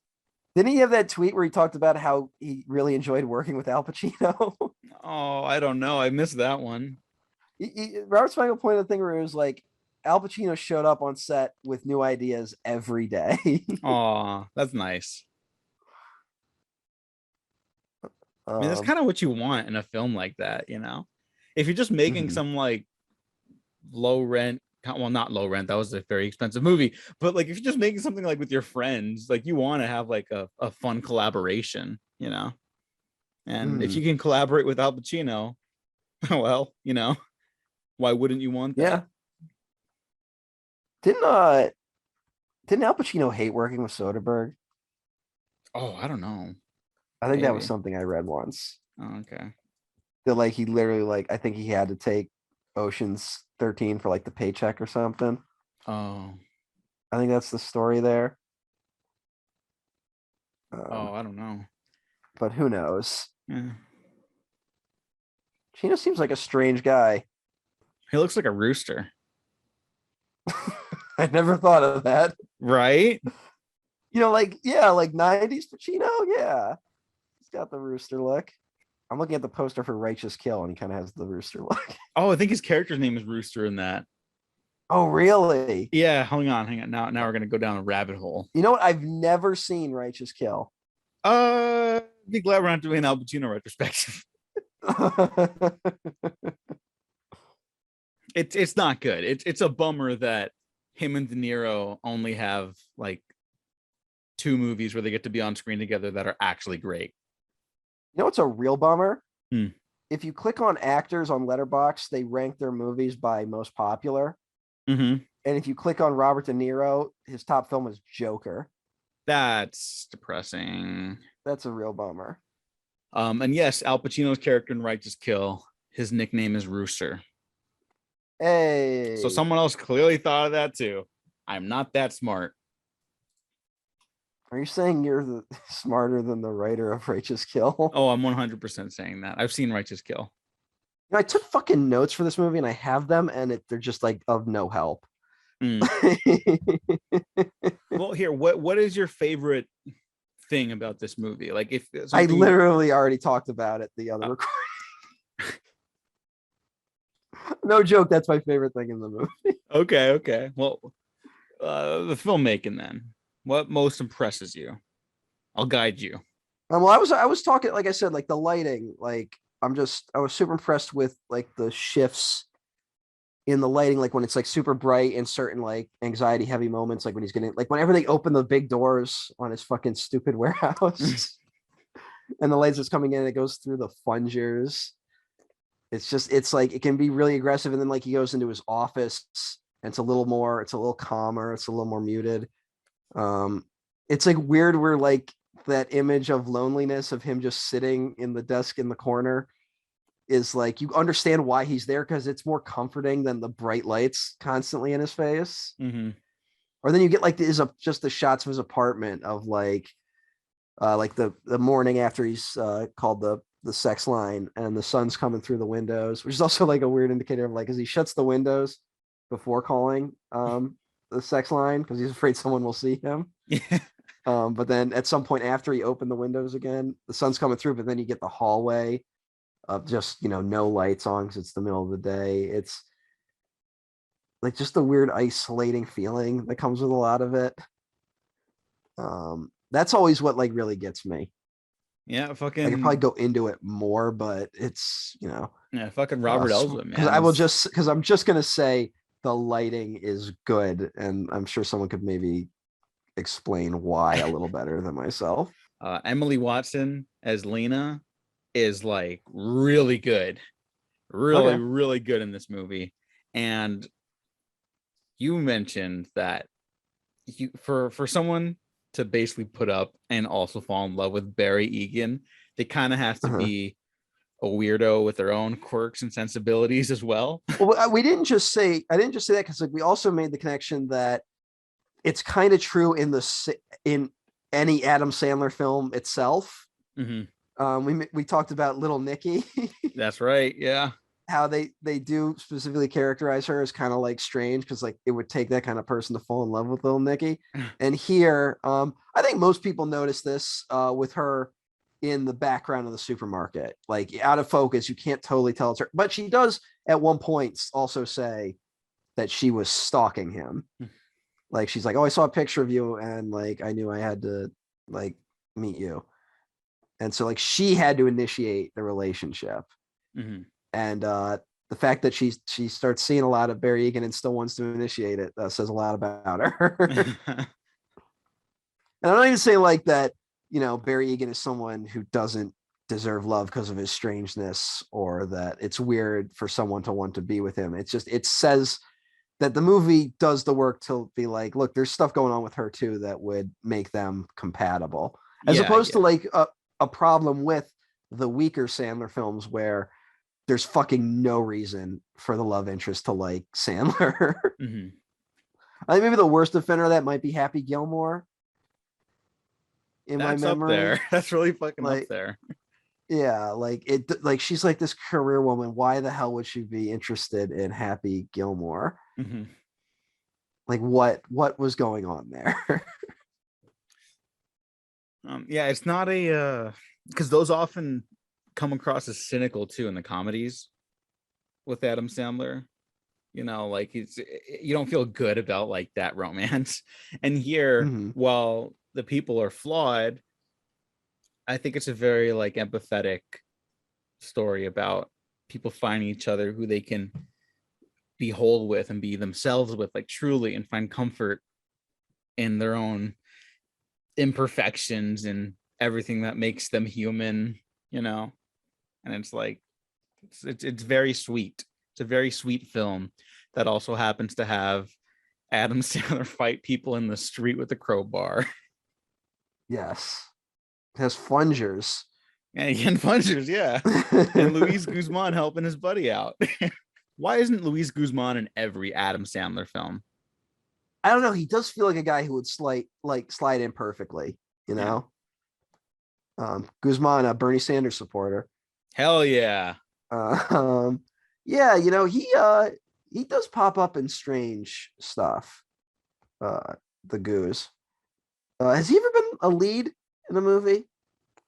Didn't he have that tweet where he talked about how he really enjoyed working with Al Pacino? Oh, I don't know. I missed that one. Robert Smigel pointed the thing where it was like Al Pacino showed up on set with new ideas every day. Oh, that's nice. I mean, that's um, kind of what you want in a film like that, you know? If you're just making mhm. some like low rent, well, not low rent, that was a very expensive movie, but like if you're just making something like with your friends, like you want to have like a fun collaboration, you know? And if you can collaborate with Al Pacino, well, you know, why wouldn't you want that? Yeah. Didn't Al Pacino hate working with Soderbergh? Oh, I don't know. I think that was Maybe. something I read once. Oh, okay. That like he literally like I think he had to take Ocean's 13 for like the paycheck or something. Oh. I think that's the story there. Oh, I don't know. But who knows? Yeah. Chino seems like a strange guy. He looks like a rooster. I never thought of that. Right? Like, yeah, like 90s Pacino. Yeah. He's got the rooster look. I'm looking at the poster for Righteous Kill, and he kind of has the rooster look. Oh, I think his character's name is Rooster in that. Oh, really? Yeah, hang on. Now we're gonna go down a rabbit hole. You know what? I've never seen Righteous Kill. Be glad we're not doing an Al Pacino retrospective. It's not good. It's a bummer that him and De Niro only have like 2 movies where they get to be on screen together that are actually great. You know what's a real bummer? Hmm. If you click on actors on Letterboxd, they rank their movies by most popular. Mm-hmm. And if you click on Robert De Niro, his top film is Joker. That's depressing. That's a real bummer. And yes, Al Pacino's character in Righteous Kill, his nickname is Rooster. Hey. So someone else clearly thought of that too. I'm not that smart. Are you saying you're smarter than the writer of Righteous Kill? Oh, I'm 100% saying that. I've seen Righteous Kill. I took fucking notes for this movie and I have them, and they're just like of no help. Mm. Well, here, what is your favorite thing about this movie? Like, if I literally already talked about it the other recording. No joke, that's my favorite thing in the movie. Okay. Well, the filmmaking then. What most impresses you? I'll guide you. Well, I was talking, like I said, like the lighting, like I was super impressed with like the shifts in the lighting, like when it's like super bright in certain like anxiety heavy moments, like when he's getting like whenever they open the big doors on his fucking stupid warehouse and the lights is coming in, it goes through the flungers. It's like it can be really aggressive, and then like he goes into his office and it's a little calmer, it's a little more muted. It's like weird where like that image of loneliness of him just sitting in the desk in the corner is like you understand why he's there because it's more comforting than the bright lights constantly in his face. Mm-hmm. Or then you get like just the shots of his apartment of like the morning after he's called the sex line and the sun's coming through the windows, which is also like a weird indicator of like as he shuts the windows before calling the sex line because he's afraid someone will see him. Yeah. But then at some point after he opened the windows again, the sun's coming through, but then you get the hallway of just, no lights on because it's the middle of the day. It's like just the weird isolating feeling that comes with a lot of it. That's always what like really gets me. Yeah, I fucking. could probably go into it more, but it's, Yeah, fucking Robert Elswit, because man. I'm just gonna say the lighting is good, and I'm sure someone could maybe explain why a little better than myself. Emily Watson as Lena is like really good, really, Okay. really good in this movie. And you mentioned that for someone to basically put up and also fall in love with Barry Egan, they kind of have to Uh-huh. be a weirdo with their own quirks and sensibilities as well. Well, I didn't just say that because like we also made the connection that it's kind of true in any Adam Sandler film itself. Mm-hmm. We talked about Little Nicky, That's right. Yeah. how they do specifically characterize her as kind of like strange because like it would take that kind of person to fall in love with Little Nicky. And here, I think most people notice this with her in the background of the supermarket, like out of focus. You can't totally tell it's her, but she does at one point also say that she was stalking him. Like she's like, "Oh, I saw a picture of you, and like I knew I had to like meet you," and so like she had to initiate the relationship. Mm-hmm. And the fact that she starts seeing a lot of Barry Egan and still wants to initiate it says a lot about her. And I'm not even saying like that, Barry Egan is someone who doesn't deserve love because of his strangeness or that it's weird for someone to want to be with him. It's just, it says that the movie does the work to be like, look, there's stuff going on with her too that would make them compatible, as opposed to like a problem with the weaker Sandler films where there's fucking no reason for the love interest to like Sandler. Mm-hmm. I think maybe the worst offender of that might be Happy Gilmore in That's my up memory. there. That's really fucking like, up there. Yeah, like she's like this career woman. Why the hell would she be interested in Happy Gilmore? Mm-hmm. Like what was going on there? Yeah, it's not a because those often come across as cynical too in the comedies with Adam Sandler. Like you don't feel good about like that romance. And here, Mm-hmm. while the people are flawed, I think it's a very like empathetic story about people finding each other who they can be whole with and be themselves with, like truly, and find comfort in their own imperfections and everything that makes them human, and it's like it's very sweet. It's a very sweet film that also happens to have Adam Sandler fight people in the street with a crowbar. Yes, it has flungers. And again, punchers, yeah. And Luis Guzman helping his buddy out. Why isn't Luis Guzman in every Adam Sandler film? I don't know. He does feel like a guy who would slide in perfectly. Yeah. Guzman, a Bernie Sanders supporter. Hell yeah. Yeah, he does pop up in strange stuff. The Goose. Has he ever been a lead in a movie?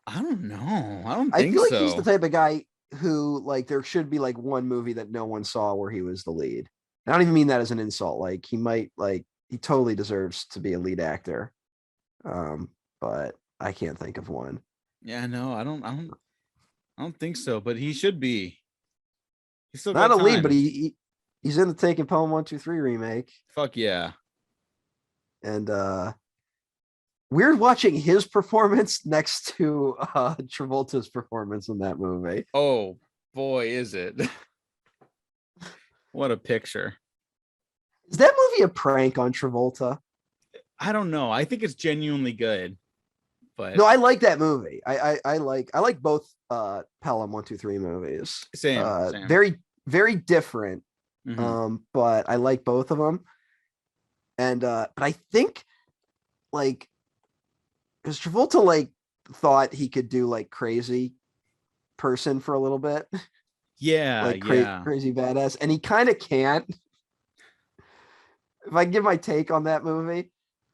I don't know. I don't I think feel like so. he's the type of guy who like there should be like one movie that no one saw where he was the lead. I don't even mean that as an insult. Like he totally deserves to be a lead actor. But I can't think of one. Yeah, no, I don't think so. But he should be. He's still Not got a lead, time. but he's in the Taking Pelham 1-2-3 remake. Fuck yeah. And weird watching his performance next to Travolta's performance in that movie. Oh boy, is it. What a picture. Is that movie a prank on Travolta? I don't know. I think it's genuinely good. But No, I like that movie. I like both Pelham 1-2-3 movies. Same. Very, very different. Mhm. But I like both of them. And but I think like because Travolta like thought he could do like crazy person for a little bit. Yeah, Like yeah. crazy badass, and he kind of can't. If I give my take on that movie,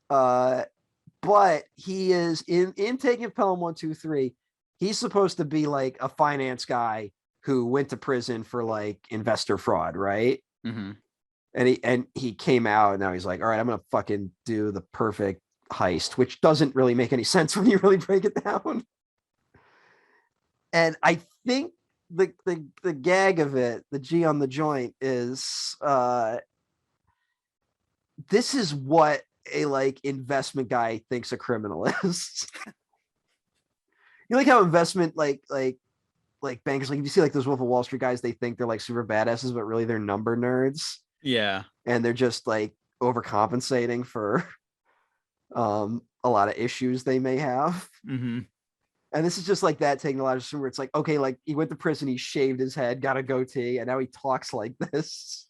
but he is in Taking Pelham 1-2-3. He's supposed to be like a finance guy who went to prison for like investor fraud, right? Mhm. And he came out, and now he's like, all right, I'm gonna fucking do the perfect heist, which doesn't really make any sense when you really break it down. And I think the gag of it, the G on the joint, is this is what a like investment guy thinks a criminal is. You like how investment like bankers, like if you see like those Wolf of Wall Street guys, they think they're like super badasses, but really they're number nerds, Yeah. and they're just like overcompensating for a lot of issues they may have. Mhm. And this is just like that, taking a lot of where it's like, okay, like he went to prison, he shaved his head, got a goatee, and now he talks like this.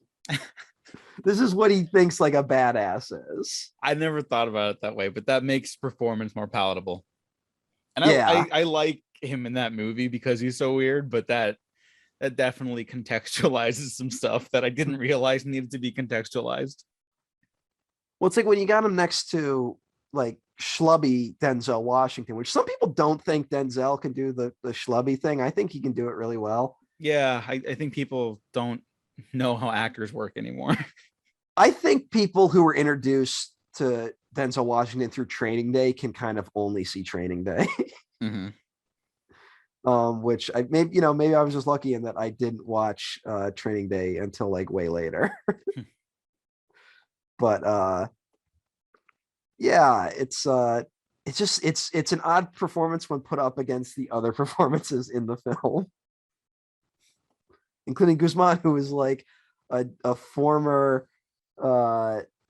This is what he thinks like a badass is. I never thought about it that way, but that makes performance more palatable. And Yeah. I like him in that movie because he's so weird, but that definitely contextualizes some stuff that I didn't realize needed to be contextualized. Well, it's like when you got him next to like schlubby Denzel Washington, which some people don't think Denzel can do the schlubby thing. I think he can do it really well. Yeah, I think people don't know how actors work anymore. I think people who were introduced to Denzel Washington through Training Day can kind of only see Training Day. Mm-hmm. Which I maybe maybe I was just lucky in that I didn't watch Training Day until like way later. But yeah, it's just it's an odd performance when put up against the other performances in the film, including Guzman, who is like a former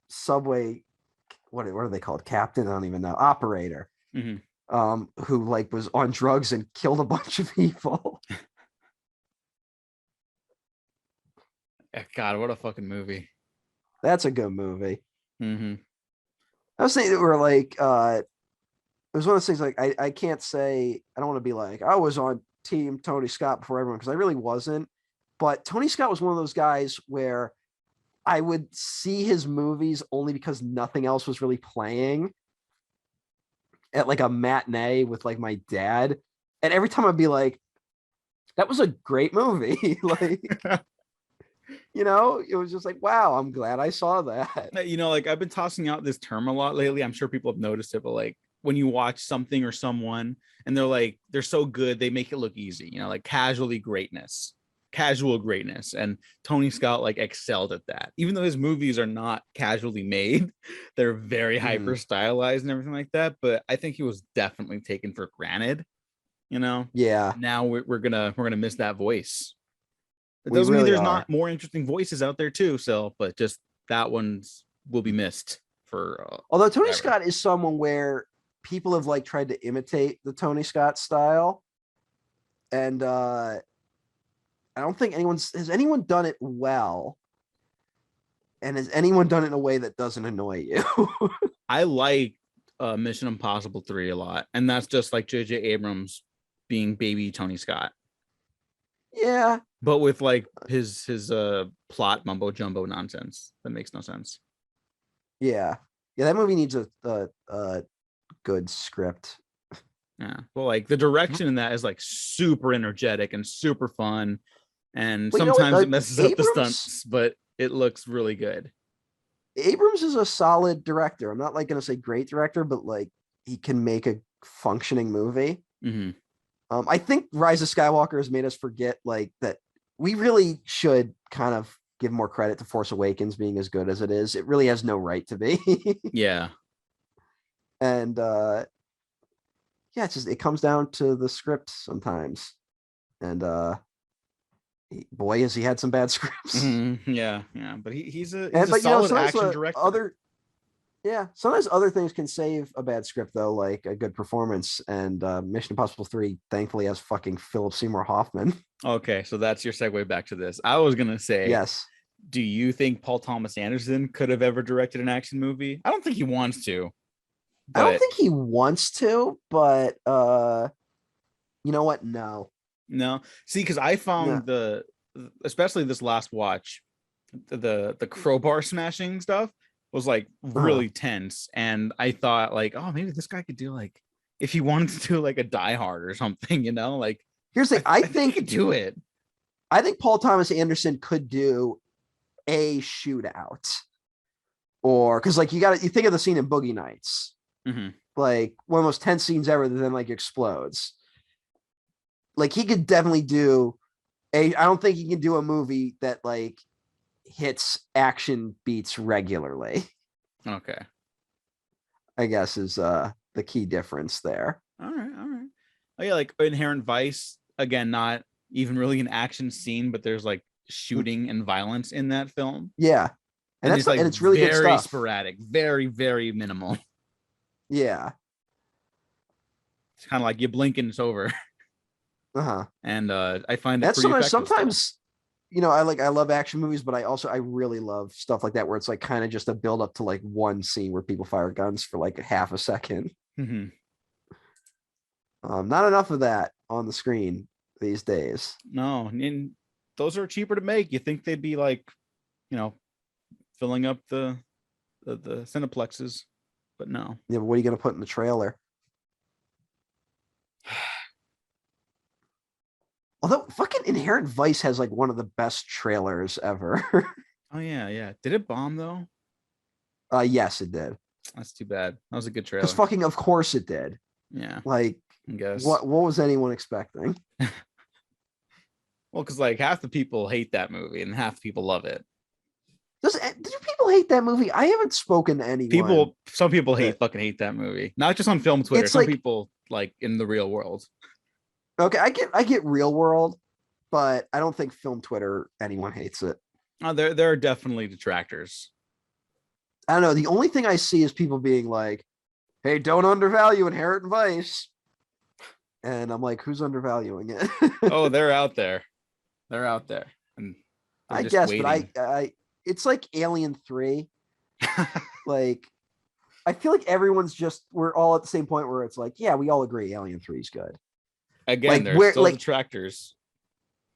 subway, what are they called, captain, I don't even know, operator, who like was on drugs and killed a bunch of people. God, what a fucking movie. That's a good movie. Mm-hmm. I was saying that we're like it was one of those things like I can't say, I don't want to be like I was on team Tony Scott before everyone, because I really wasn't. But Tony Scott was one of those guys where I would see his movies only because nothing else was really playing at like a matinee with like my dad. And every time I'd be like, that was a great movie. Like, it was just like, wow, I'm glad I saw that. Like I've been tossing out this term a lot lately. I'm sure people have noticed it, but like when you watch something or someone and they're so good, they make it look easy, like casual greatness. And Tony Scott like excelled at that. Even though his movies are not casually made, they're very hyper stylized and everything like that. But I think he was definitely taken for granted. Yeah. Now we're gonna miss that voice. It We doesn't mean really there's are. not more interesting voices out there too. So, but just that one's will be missed for. Although Tony forever. Scott is someone where people have like tried to imitate the Tony Scott style, and I don't think has anyone done it well. And has anyone done it in a way that doesn't annoy you? I like Mission Impossible 3 a lot, and that's just like J.J. Abrams being baby Tony Scott. Yeah, but with like his plot mumbo jumbo nonsense that makes no sense. Yeah, that movie needs a good script. Yeah, well, like the direction in that is like super energetic and super fun, and Well, sometimes it messes up the Abrams, stunts, but it looks really good. Abrams is a solid director. I'm not like gonna say great director, but like he can make a functioning movie. Mhm. I think Rise of Skywalker has made us forget like that we really should kind of give more credit to Force Awakens being as good as it is. It really has no right to be. Yeah. And yeah, it's just it comes down to the script sometimes. And boy, has he had some bad scripts. Mhm. Yeah, yeah. But he's a And but solid sometimes action director. sometimes other things can save a bad script though, like a good performance. And Mission Impossible 3 thankfully has fucking Philip Seymour Hoffman. Okay, so that's your segue back to this. I was gonna say, Yes. do you think Paul Thomas Anderson could have ever directed an action movie? I don't think he wants to. I don't But think he wants to, but you know what? No. no, see, because I No. found especially this last watch, the crowbar smashing stuff was like really tense, and I thought like, oh, maybe this guy could do like if he wanted to do like a Die Hard or something, like Here's the thing. I think he could do it. I think Paul Thomas Anderson could do a shootout, or because like you think of the scene in Boogie Nights, Mhm. like one of the most tense scenes ever that then like explodes. Like he could definitely do I don't think he can do a movie that like hits action beats regularly. Okay. I guess is the key difference there. All right. Oh yeah, like Inherent Vice, again, not even really an action scene, but there's like shooting and violence in that film. Yeah. And it's like it's really very good stuff. Sporadic, very, very minimal. Yeah. It's kind of like you blink and it's over. Uh-huh. And I find it That's pretty effective sometimes still. I love action movies, but I really love stuff like that where it's like kind of just a build up to like one scene where people fire guns for like half a second. Mm-hmm. Not enough of that on the screen these days. No, and those are cheaper to make. You think they'd be like, filling up the cineplexes, but no. Yeah, but what are you gonna put in the trailer? Although fucking Inherent Vice has like one of the best trailers ever. Oh yeah. Did it bomb though? Yes, it did. That's too bad. That was a good trailer. Because fucking of course it did. Yeah. Like, I guess. what was anyone expecting? Well, because like half the people hate that movie and half the people love it. Do people hate that movie? I haven't spoken to anyone. Some people fucking hate that movie. Not just on film Twitter. Some people like in the real world. Okay, I get real world, but I don't think film Twitter anyone hates it. There are definitely detractors. I don't know. The only thing I see is people being like, "Hey, don't undervalue Inherent Vice," and I'm like, "Who's undervaluing it?" Oh, they're out there. They're out there, and I guess, waiting. but I it's like Alien 3. Like, I feel like we're all at the same point where it's like, yeah, we all agree Alien 3 is good. Again, like, there's still detractors.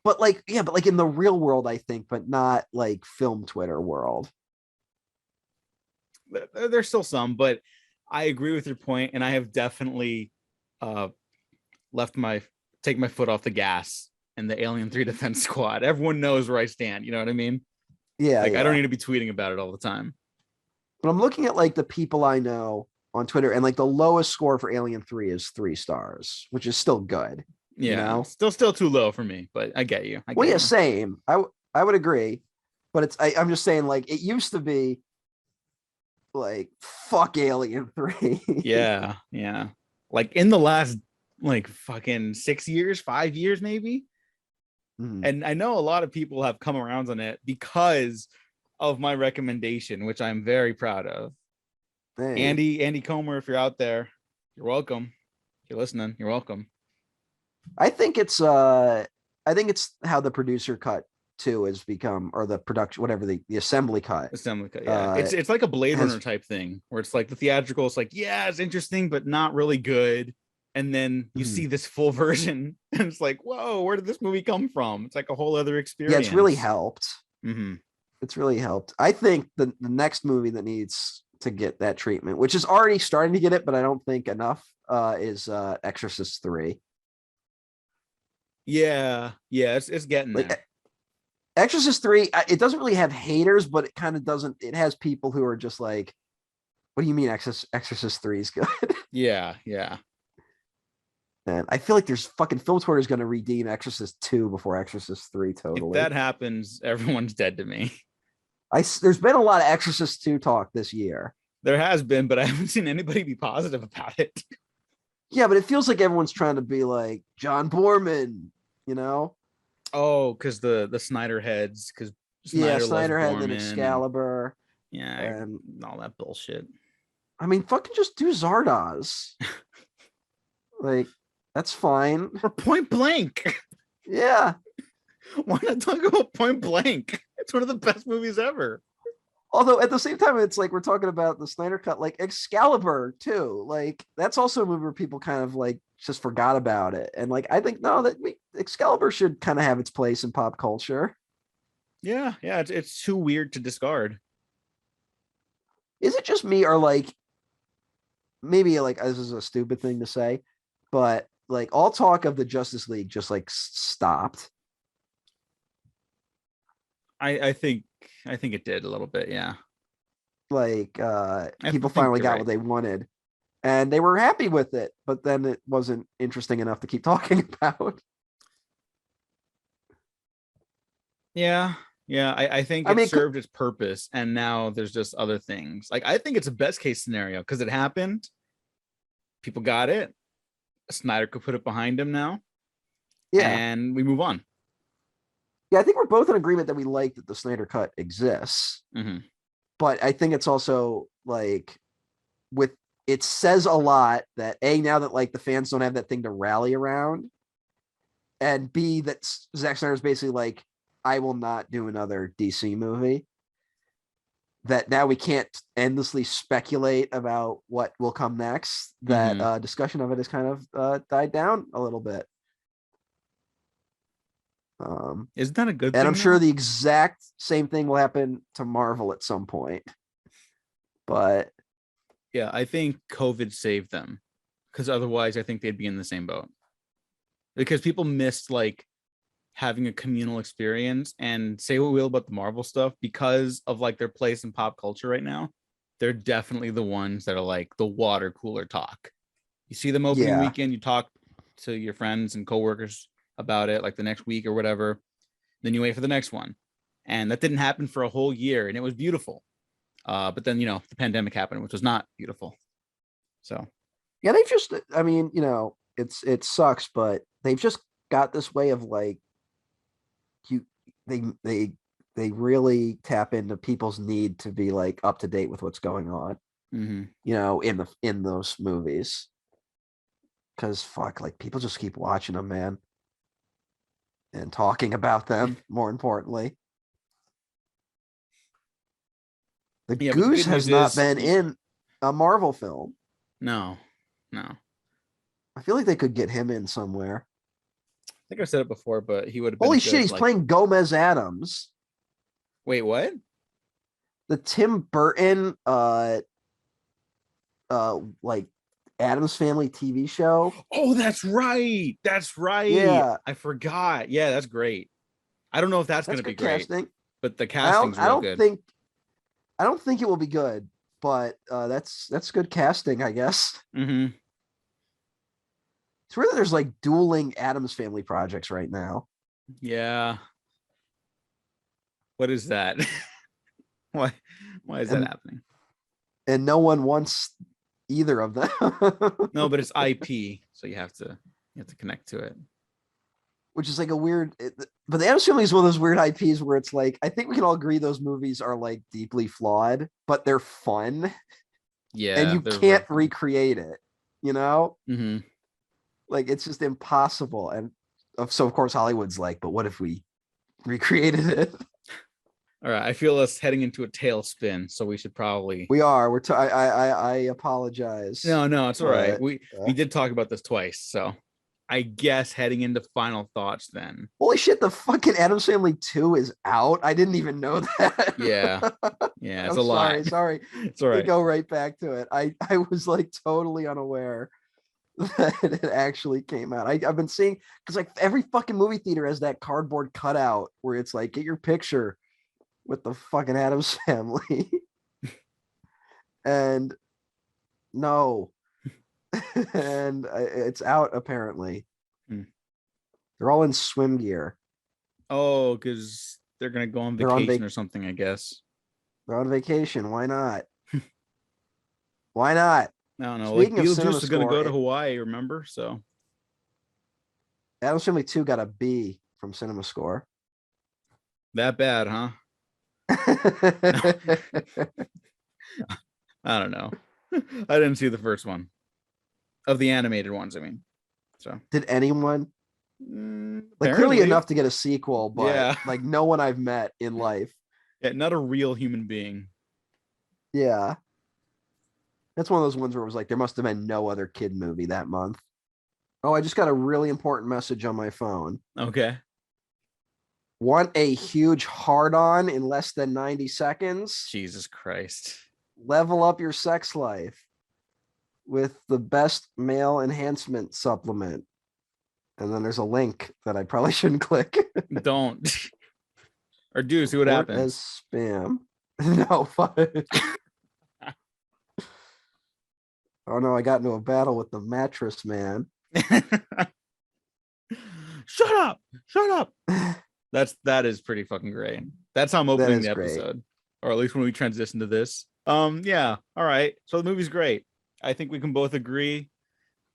But like in the real world, I think, but not like film Twitter world. There's still some, but I agree with your point, and I have definitely take my foot off the gas in the Alien 3 Defense Squad. Everyone knows where I stand. You know what I mean? Yeah. Like, I don't need to be tweeting about it all the time. But I'm looking at like the people I know on Twitter, and like the lowest score for Alien 3 is 3 stars, which is still good. Yeah, still too low for me, but I get you. Same. I would agree, but I'm just saying, like, it used to be like fuck Alien 3. Yeah. Like in the last like fucking 6 years, 5 years maybe. Mm-hmm. And I know a lot of people have come around on it because of my recommendation, which I'm very proud of. Hey. Andy Comer, if you're out there, you're welcome. If you're listening, you're welcome. I think it's how the producer cut too has become, or the production, whatever, the assembly cut. Yeah. It's like a Blade Runner type thing where it's like the theatrical, it's like, yeah, it's interesting, but not really good. And then you see this full version and it's like, whoa, where did this movie come from? It's like a whole other experience. Yeah, it's really helped. Mm-hmm. It's really helped. I think the next movie that needs to get that treatment, which is already starting to get it, but I don't think enough, is Exorcist 3. Yeah, it's getting there. Exorcist 3, it doesn't really have haters, but it kind of doesn't. It has people who are just like, what do you mean Exorcist 3 is good? Yeah. And I feel like there's fucking film Twitter is going to redeem Exorcist 2 before Exorcist 3 totally. If that happens, everyone's dead to me. There's been a lot of Exorcist 2 talk this year. There has been, but I haven't seen anybody be positive about it. Yeah, but it feels like everyone's trying to be like John Borman, you know? Oh, because the Snyder heads, because Snyder had an Excalibur. And all that bullshit. I mean, fucking just do Zardoz. Like, that's fine. Or Point Blank. Yeah. Why not talk about Point Blank? It's one of the best movies ever. Although at the same time, it's like we're talking about the Snyder Cut, like Excalibur too. Like that's also a movie where people kind of like just forgot about it. And like I think Excalibur should kind of have its place in pop culture. Yeah, it's too weird to discard. Is it just me or like maybe like this is a stupid thing to say, but like all talk of the Justice League just like stopped? I think it did a little bit, yeah. Like people finally got what they wanted and they were happy with it, but then it wasn't interesting enough to keep talking about. Yeah, I think it served its purpose, and now there's just other things. Like I think it's a best case scenario because it happened. People got it. Snyder could put it behind him now. Yeah, and we move on. Yeah, I think we're both in agreement that we like that the Snyder Cut exists. Mm-hmm. But I think it's also like it says a lot that A, now that like the fans don't have that thing to rally around, and B, that Zack Snyder's basically like, I will not do another DC movie. That now we can't endlessly speculate about what will come next. That discussion of it has kind of died down a little bit. Isn't that a good thing? And I'm sure the exact same thing will happen to Marvel at some point. But yeah, I think COVID saved them, because otherwise I think they'd be in the same boat. Because people missed like having a communal experience, and say what we will about the Marvel stuff, because of like their place in pop culture right now, they're definitely the ones that are like the water cooler talk. You see them opening weekend, you talk to your friends and coworkers about it like the next week or whatever, then you wait for the next one, and that didn't happen for a whole year, and it was beautiful. But then the pandemic happened, which was not beautiful. So yeah, they've just, I mean, it sucks, but they've just got this way of like they really tap into people's need to be like up to date with what's going on, in those movies. Because fuck, like people just keep watching them, man, and talking about them. More importantly, the Goose has not been in a Marvel film. No. I feel like they could get him in somewhere. I think I said it before, but he would have been. Holy shit, he's playing Gomez Adams. Wait, what? The Tim Burton like Addams Family TV show. Oh, that's right. Yeah, I forgot. Yeah, that's great. I don't know if that's going to be great, casting, but the casting's real good. I don't think it will be good, but that's good casting, I guess. Mm-hmm. It's weird that there's like dueling Addams Family projects right now. Yeah. What is that? Why is that happening? And no one wants either of them. No, but it's IP, so you have to connect to it. Which is like a weird, but the Addams Family is one of those weird IPs where it's like, I think we can all agree those movies are like deeply flawed, but they're fun. Yeah. And you can't recreate it, Mm-hmm. Like it's just impossible. And so of course Hollywood's like, but what if we recreated it? All right, I feel us heading into a tailspin, so we should probably. We are. I apologize. No, it's all right. We did talk about this twice, so I guess heading into final thoughts then. Holy shit! The fucking Addams Family 2 is out. I didn't even know that. Yeah, it's a lot. Sorry. It's all right. Go right back to it. I was like totally unaware that it actually came out. I've been seeing, because like every fucking movie theater has that cardboard cutout where it's like, get your picture with the fucking Addams Family. And no, and it's out apparently. Hmm. They're all in swim gear. Oh, because they're gonna go on They're on vacation or something, I guess. They're on vacation. Why not? Why not? I don't know. Like Speaking of Beetlejuice cinema is gonna score, go to Hawaii, remember? So Adam's Family 2 got a B from Cinema Score. that bad, huh? I don't know. I didn't see the first one of the animated ones. I mean, so Did anyone? Like clearly apparently, enough to get a sequel, but yeah, like no one I've met in life. yeah, not a real human being. Yeah. That's one of those ones where it was like there must have been no other kid movie that month. Oh, I just got a really important message on my phone. Okay. Want a huge hard on in less than 90 seconds? Jesus Christ. Level up your sex life with the best male enhancement supplement. And then there's a link that I probably shouldn't click. Don't. Or do see what Report happens. as spam. No, fuck. Oh no, I got into a battle with the mattress man. Shut up. Shut up. That is pretty fucking great. That's how I'm opening the episode. Great. Or at least when we transition to this. Yeah. All right. So the movie's great. I think we can both agree.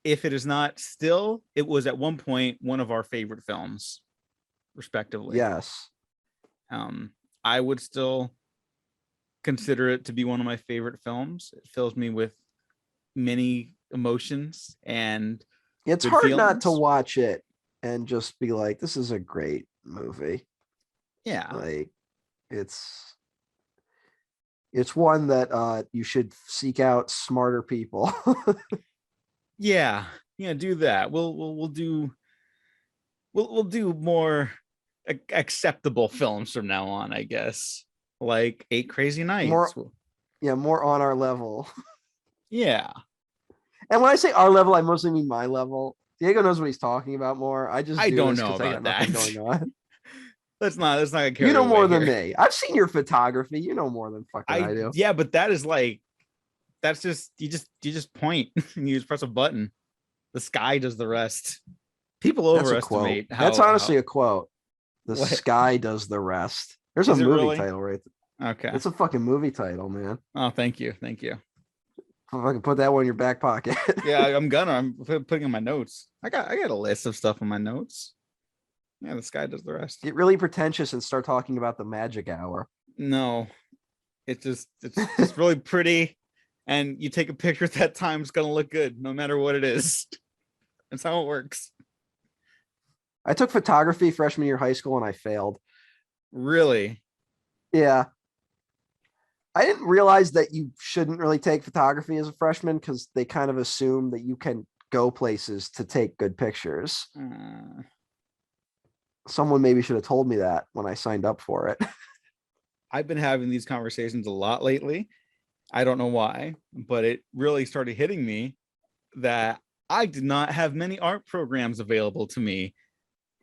If it is not still, it was at one point one of our favorite films, respectively. Yes. I would still consider it to be one of my favorite films. It fills me with many emotions, and it's hard feelings. Not to watch it and just be like, this is a great movie. Yeah. Like it's one that you should seek out smarter people. Yeah, do that. We'll do more acceptable films from now on, I guess. Like 8 Crazy Nights. More on our level. Yeah. And when I say our level, I mostly mean my level. Diego knows what he's talking about more. I don't know about I got that. Nothing going on. Let's not you know more than me. I've seen your photography. You know more than fucking I do. Yeah, but that is like, that's just you just point and you just press a button. The sky does the rest. People overestimate how. That's honestly a quote. The sky does the rest. There's a movie title right there. Okay. It's a fucking movie title, man. Oh, thank you. If I can put that one in your back pocket. Yeah, I'm putting in my notes. I got a list of stuff in my notes. Yeah, the sky does the rest. Get really pretentious and start talking about the magic hour. No, it's just really pretty, and you take a picture at that time, it's gonna look good no matter what it is. That's how it works. I took photography freshman year of high school and I failed. Really? Yeah. I didn't realize that you shouldn't really take photography as a freshman because they kind of assume that you can go places to take good pictures. Someone maybe should have told me that when I signed up for it. I've been having these conversations a lot lately. I don't know why, but it really started hitting me that I did not have many art programs available to me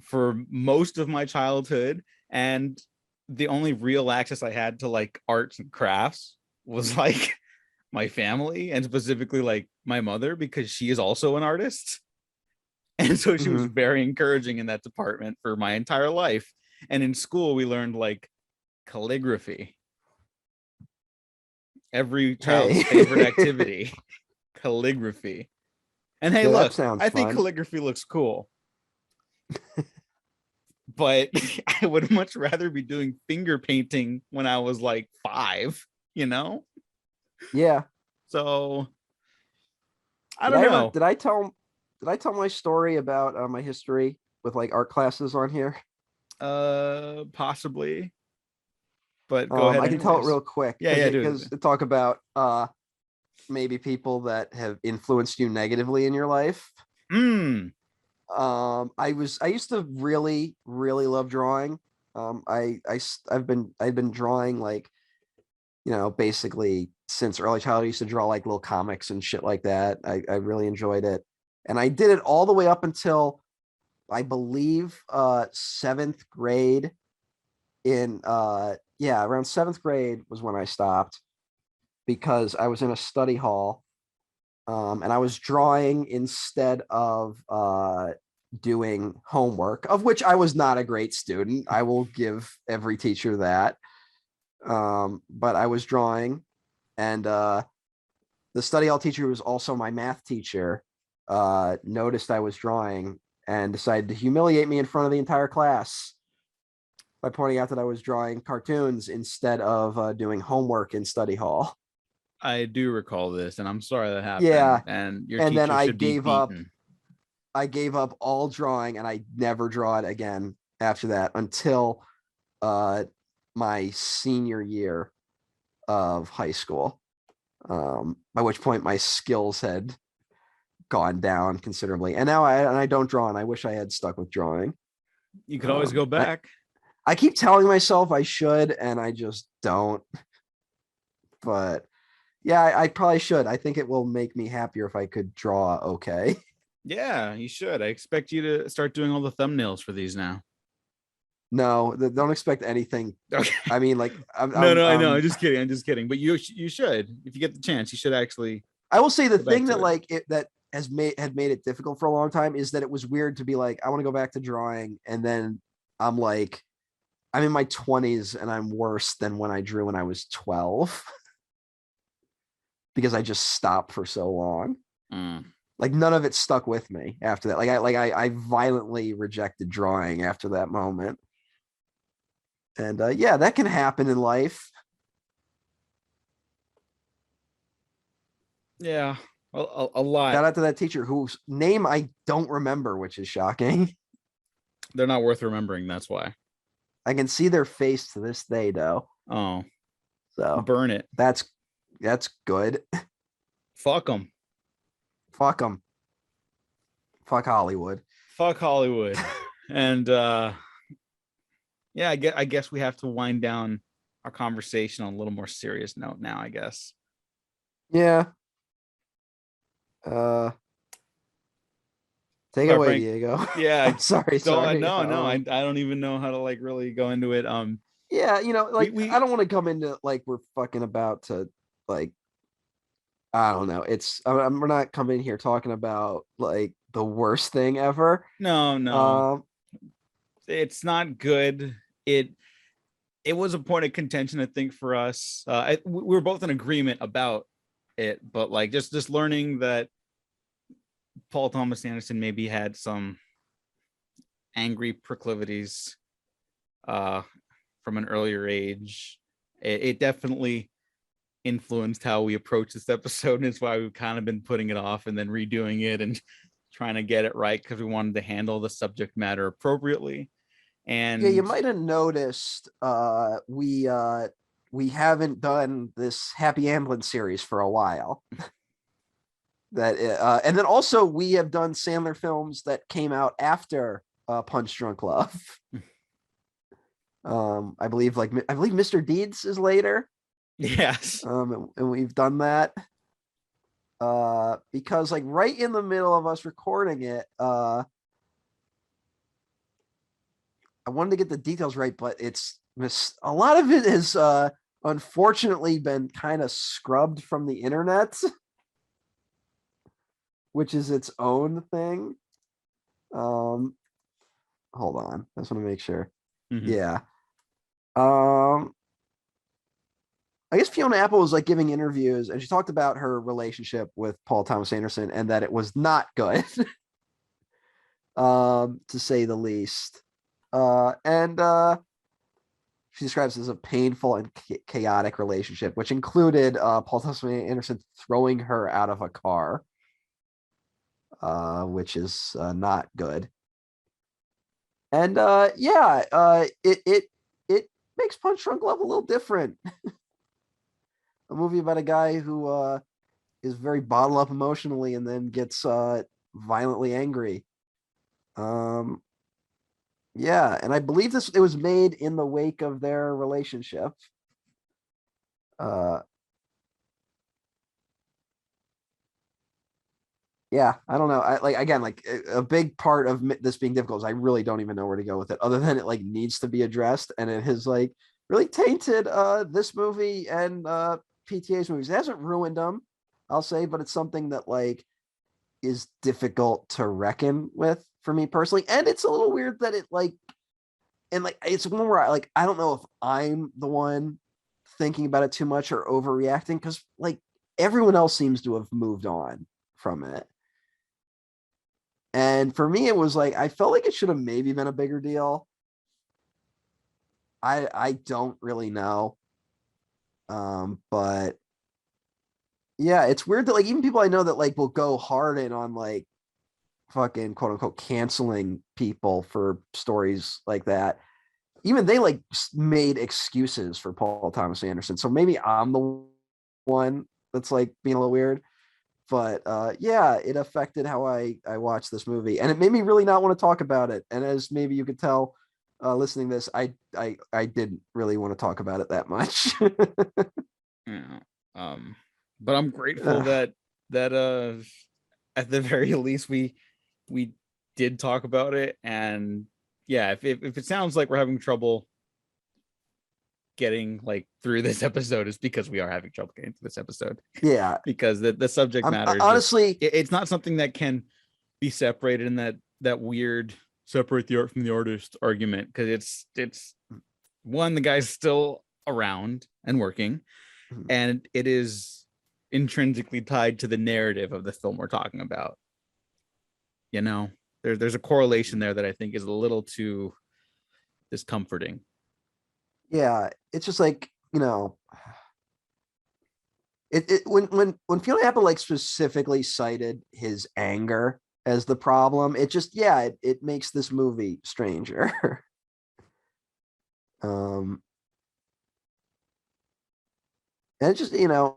for most of my childhood. And the only real access I had to like arts and crafts was like my family, and specifically like my mother, because she is also an artist. And so she was very encouraging in that department for my entire life. And in school, we learned like calligraphy. Every child's favorite activity, calligraphy. And hey, look, I think calligraphy looks cool. But I would much rather be doing finger painting when I was like 5, Yeah. So I don't know. Did I tell my story about my history with like art classes on here? Possibly. But go ahead. I can tell it real quick. Because talk about maybe people that have influenced you negatively in your life. I used to really, really love drawing. I've been drawing like, basically since early childhood. I used to draw like little comics and shit like that. I really enjoyed it. And I did it all the way up until I believe 7th grade. Around 7th grade was when I stopped because I was in a study hall And I was drawing instead of doing homework, of which I was not a great student. I will give every teacher that. But I was drawing, and the study hall teacher, who was also my math teacher, noticed I was drawing and decided to humiliate me in front of the entire class by pointing out that I was drawing cartoons instead of doing homework in study hall. I do recall this, and I'm sorry that happened. Yeah, and your and then teacher I should be gave up. beaten. I gave up all drawing, and I never draw it again after that until my senior year of high school. By which point my skills had gone down considerably, and now I don't draw, and I wish I had stuck with drawing. You could always go back. I keep telling myself I should, and I just don't. But yeah, I probably should. I think it will make me happier if I could draw okay. Yeah, you should. I expect you to start doing all the thumbnails for these now. No, don't expect anything. Okay. I mean, like, I know. I'm just kidding. But you should, if you get the chance, you should actually. I will say the thing that it. had made it difficult for a long time is that it was weird to be like, I want to go back to drawing, and then I'm like, I'm in my 20s and I'm worse than when I drew when I was 12 because I just stopped for so long. Like, none of it stuck with me after that. I violently rejected drawing after that moment. And yeah, that can happen in life. Yeah, a lot. Shout out to that teacher whose name I don't remember, which is shocking. They're not worth remembering. That's why. I can see their face to this day, though. Oh, so burn it. That's good. Fuck them. Fuck them. Fuck Hollywood. Fuck Hollywood. And yeah, I guess we have to wind down our conversation on a little more serious note now, I guess. Yeah. Take it away, Frank. Diego. Yeah. sorry. No. I don't even know how to like really go into it. Yeah, like I don't want to come into like we're fucking about to like I don't know. We're not coming here talking about like the worst thing ever. No. It's not good. It was a point of contention, I think, for us. We were both in agreement about it, but like just learning that Paul Thomas Anderson maybe had some angry proclivities from an earlier age. It definitely influenced how we approach this episode, and it's why we've kind of been putting it off and then redoing it and trying to get it right because we wanted to handle the subject matter appropriately. And yeah, you might have noticed we haven't done this Happy Amblin series for a while. That and then also we have done Sandler films that came out after Punch Drunk Love. I believe Mr. Deeds is later. Yes. And we've done that because like right in the middle of us recording it, I wanted to get the details right, but a lot of it has unfortunately been kind of scrubbed from the internet, which is its own thing. Hold on, I just want to make sure. Mm-hmm. Yeah. I guess Fiona Apple was like giving interviews, and she talked about her relationship with Paul Thomas Anderson and that it was not good, to say the least. And she describes it as a painful and chaotic relationship, which included Paul Thomas Anderson throwing her out of a car, which is not good. And it makes Punch Drunk Love a little different. A movie about a guy who is very bottled up emotionally and then gets violently angry. Yeah, and I believe it was made in the wake of their relationship. Yeah, I don't know. A big part of this being difficult is I really don't even know where to go with it, other than it like needs to be addressed, and it has like really tainted this movie and PTA's movies. It hasn't ruined them, I'll say, but it's something that like is difficult to reckon with for me personally. And it's a little weird that it like, and like it's one where I don't know if I'm the one thinking about it too much or overreacting, because like everyone else seems to have moved on from it. And for me, it was like I felt like it should have maybe been a bigger deal. I don't really know. But yeah, it's weird that like even people I know that like will go hard in on like fucking quote unquote canceling people for stories like that. Even they like made excuses for Paul Thomas Anderson. So maybe I'm the one that's like being a little weird. But yeah, it affected how I watched this movie, and it made me really not want to talk about it. And as maybe you could tell, listening to this, I didn't really want to talk about it that much. Yeah. But I'm grateful that at the very least we did talk about it. And yeah, if it sounds like we're having trouble getting like through this episode, is because we are having trouble getting through this episode. Yeah, because the subject matter is honestly just, it's not something that can be separated in that weird separate the art from the artist argument, because it's one, the guy's still around and working, and it is intrinsically tied to the narrative of the film we're talking about. You know, there's a correlation there that I think is a little too discomforting. Yeah, it's just like, you know, it when Fiona Apple like specifically cited his anger as the problem, it just it makes this movie stranger. And it's just, you know,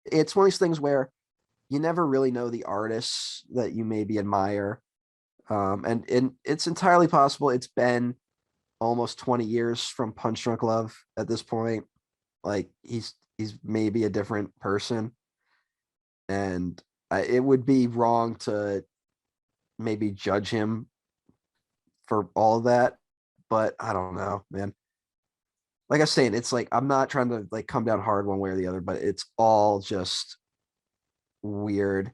it's one of these things where you never really know the artists that you maybe admire. And it's entirely possible it's been almost 20 years from Punch Drunk Love at this point. Like he's maybe a different person, and it would be wrong to maybe judge him for all of that. But I don't know, man. Like I was saying, it's like I'm not trying to like come down hard one way or the other, but it's all just weird.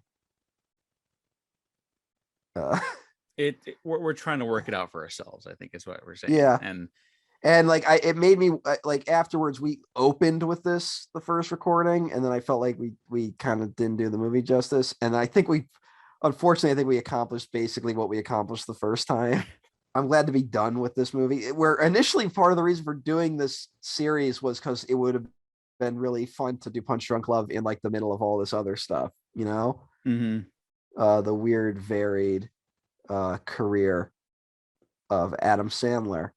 Uh, We're trying to work it out for ourselves, I think is what we're saying. yeah, and like it made me like afterwards we opened with this the first recording, and then I felt like we kind of didn't do the movie justice, and I think unfortunately I think we accomplished basically what we accomplished the first time. I'm glad to be done with this movie. Where initially part of the reason for doing this series was because it would have been really fun to do Punch Drunk Love in like the middle of all this other stuff, you know? The weird varied career of Adam Sandler.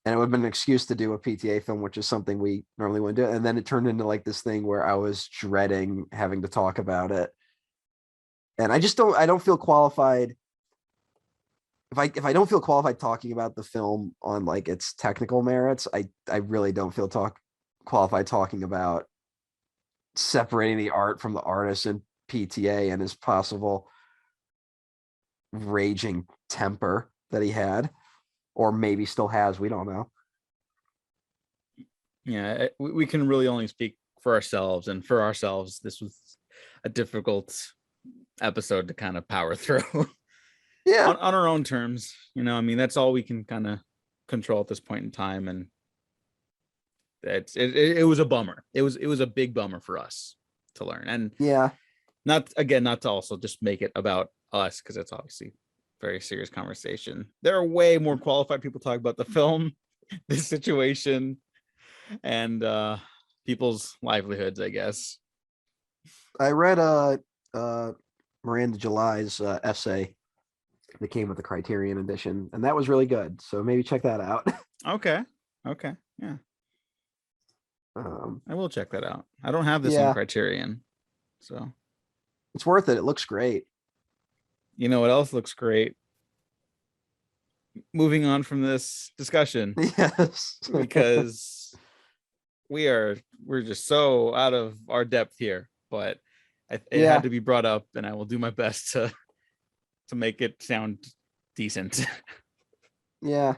And it would have been an excuse to do a PTA film, which is something we normally wouldn't do. And then it turned into like this thing where I was dreading having to talk about it. And I don't feel qualified. If I don't feel qualified talking about the film on like its technical merits, I really don't feel qualified talking about separating the art from the artist and PTA and his possible raging temper that he had, or maybe still has. We don't know. Yeah, we can really only speak for ourselves, and for ourselves, this was a difficult episode to kind of power through. Yeah, on our own terms, you know. I mean, that's all we can kind of control at this point in time, and it was a bummer. It was a big bummer for us to learn, and yeah, not to also just make it about us, because it's obviously a very serious conversation. There are way more qualified people talking about the film, this situation, and people's livelihoods, I guess. I read Miranda July's essay that came with the Criterion edition, and that was really good. So maybe check that out. Okay, yeah. I will check that out. I don't have this on Criterion, so it's worth it. It looks great. You know what else looks great? Moving on from this discussion, yes, because we're just so out of our depth here, but it had to be brought up, and I will do my best to make it sound decent. Yeah,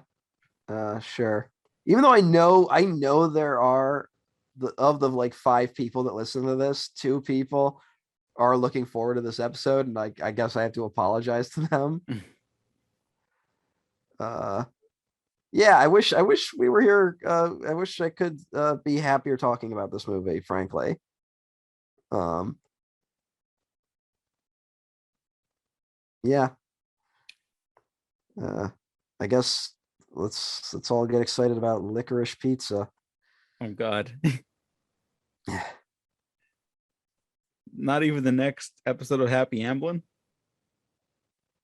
sure. Even though I know there are of the like 5 people that listen to this, 2 people are looking forward to this episode, and I guess I have to apologize to them. Yeah, I wish we were here. I wish I could be happier talking about this movie, frankly. Yeah. I guess let's all get excited about licorice pizza. Oh God. Not even the next episode of Happy Amblin?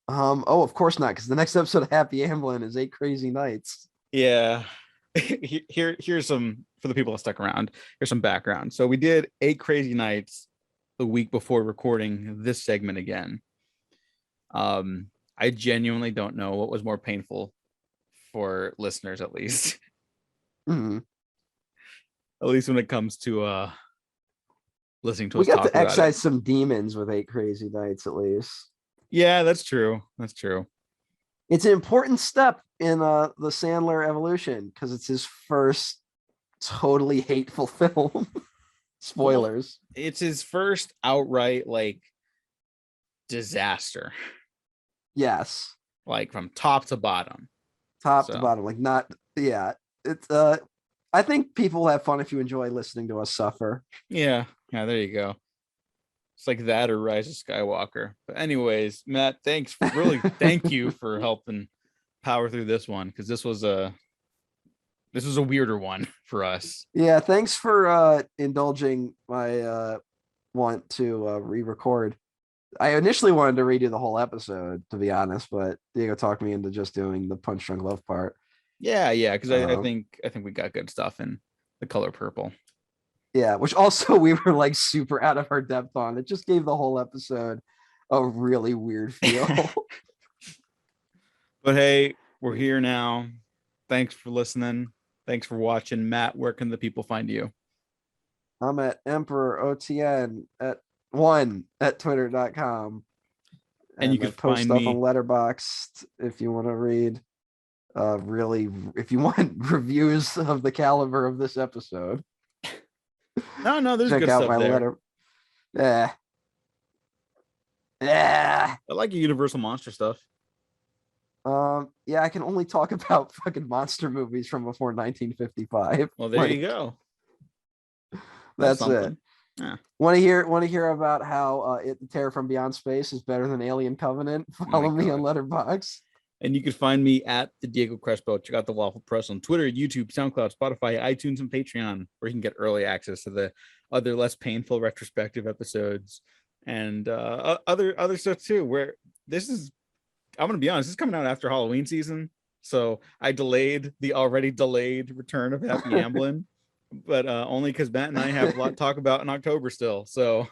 Oh, of course not, because the next episode of Happy Amblin is 8 Crazy Nights. Yeah. Here's some, for the people that stuck around, here's some background. So we did 8 Crazy Nights the week before recording this segment again. I genuinely don't know what was more painful for listeners, at least. Mm-hmm. At least when it comes to listening to we us got talk to about excise it. some demons with 8 Crazy Nights, at least. Yeah, that's true. That's true. It's an important step in the Sandler evolution because it's his first totally hateful film. Spoilers. Well, it's his first outright like disaster. Yes. Like from top to bottom. Top to bottom. Like not, yeah. It's I think people have fun if you enjoy listening to us suffer. Yeah, there you go. It's like that or Rise of Skywalker. But anyways, Matt, thank you for helping power through this one, because this was a weirder one for us. Yeah, thanks for indulging my want to re-record. I initially wanted to redo the whole episode, to be honest, but Diego talked me into just doing the Punch Drunk Love part. Yeah, because I think we got good stuff in The Color Purple. Yeah, which also we were like super out of our depth on. It just gave the whole episode a really weird feel. But hey, we're here now. Thanks for listening. Thanks for watching. Matt, where can the people find you? I'm at Emperor OTN at 1 at twitter.com. And you can post find stuff me on Letterboxd if you want to read. Really, if you want reviews of the caliber of this episode. No, there's check good out stuff my there. letter. Yeah. I like your Universal Monster stuff. Yeah, I can only talk about fucking monster movies from before 1955. Well, there you go. That's it. Yeah. Want to hear about how Terror from Beyond Space is better than Alien Covenant? Follow me on Letterboxd. And you can find me at the Diego Crespo. Check out the Waffle Press on Twitter, YouTube, SoundCloud, Spotify, iTunes, and Patreon, where you can get early access to the other less painful retrospective episodes and other stuff too. Where I'm gonna be honest, this is coming out after Halloween season, so I delayed the already delayed return of Happy Amblin, but only because Matt and I have a lot to talk about in October still. So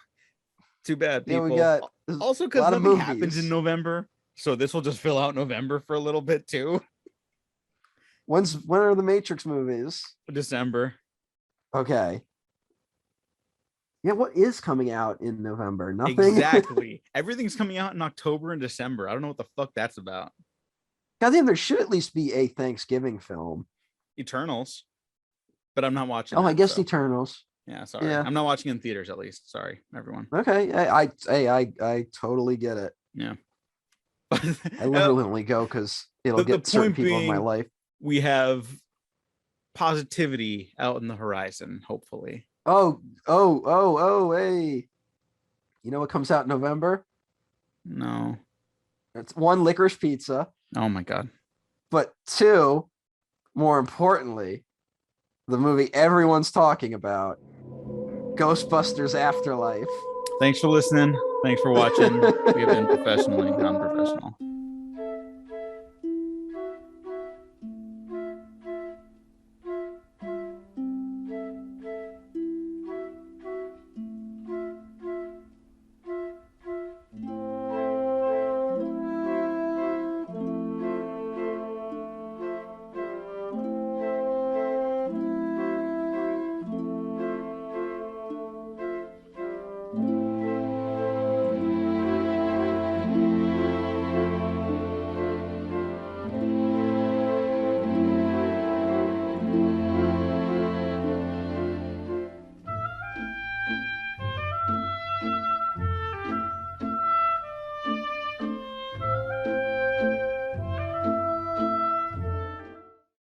too bad, people. Yeah, we got also because nothing happens in November. So this will just fill out November for a little bit too. When are the Matrix movies? December. Okay. Yeah, what is coming out in November? Nothing. Exactly. Everything's coming out in October and December. I don't know what the fuck that's about. Goddamn, there should at least be a Thanksgiving film. Eternals. But I'm not watching. I guess Eternals. Yeah, sorry. Yeah. I'm not watching in theaters, at least. Sorry, everyone. Okay. I totally get it. Yeah. I literally only go because it'll get certain people in my life. We have positivity out in the horizon, hopefully. Oh, hey. You know what comes out in November? No. It's 1, Licorice Pizza. Oh my God. But 2, more importantly, the movie everyone's talking about, Ghostbusters Afterlife. Thanks for listening. Thanks for watching. We have been professionally unprofessional.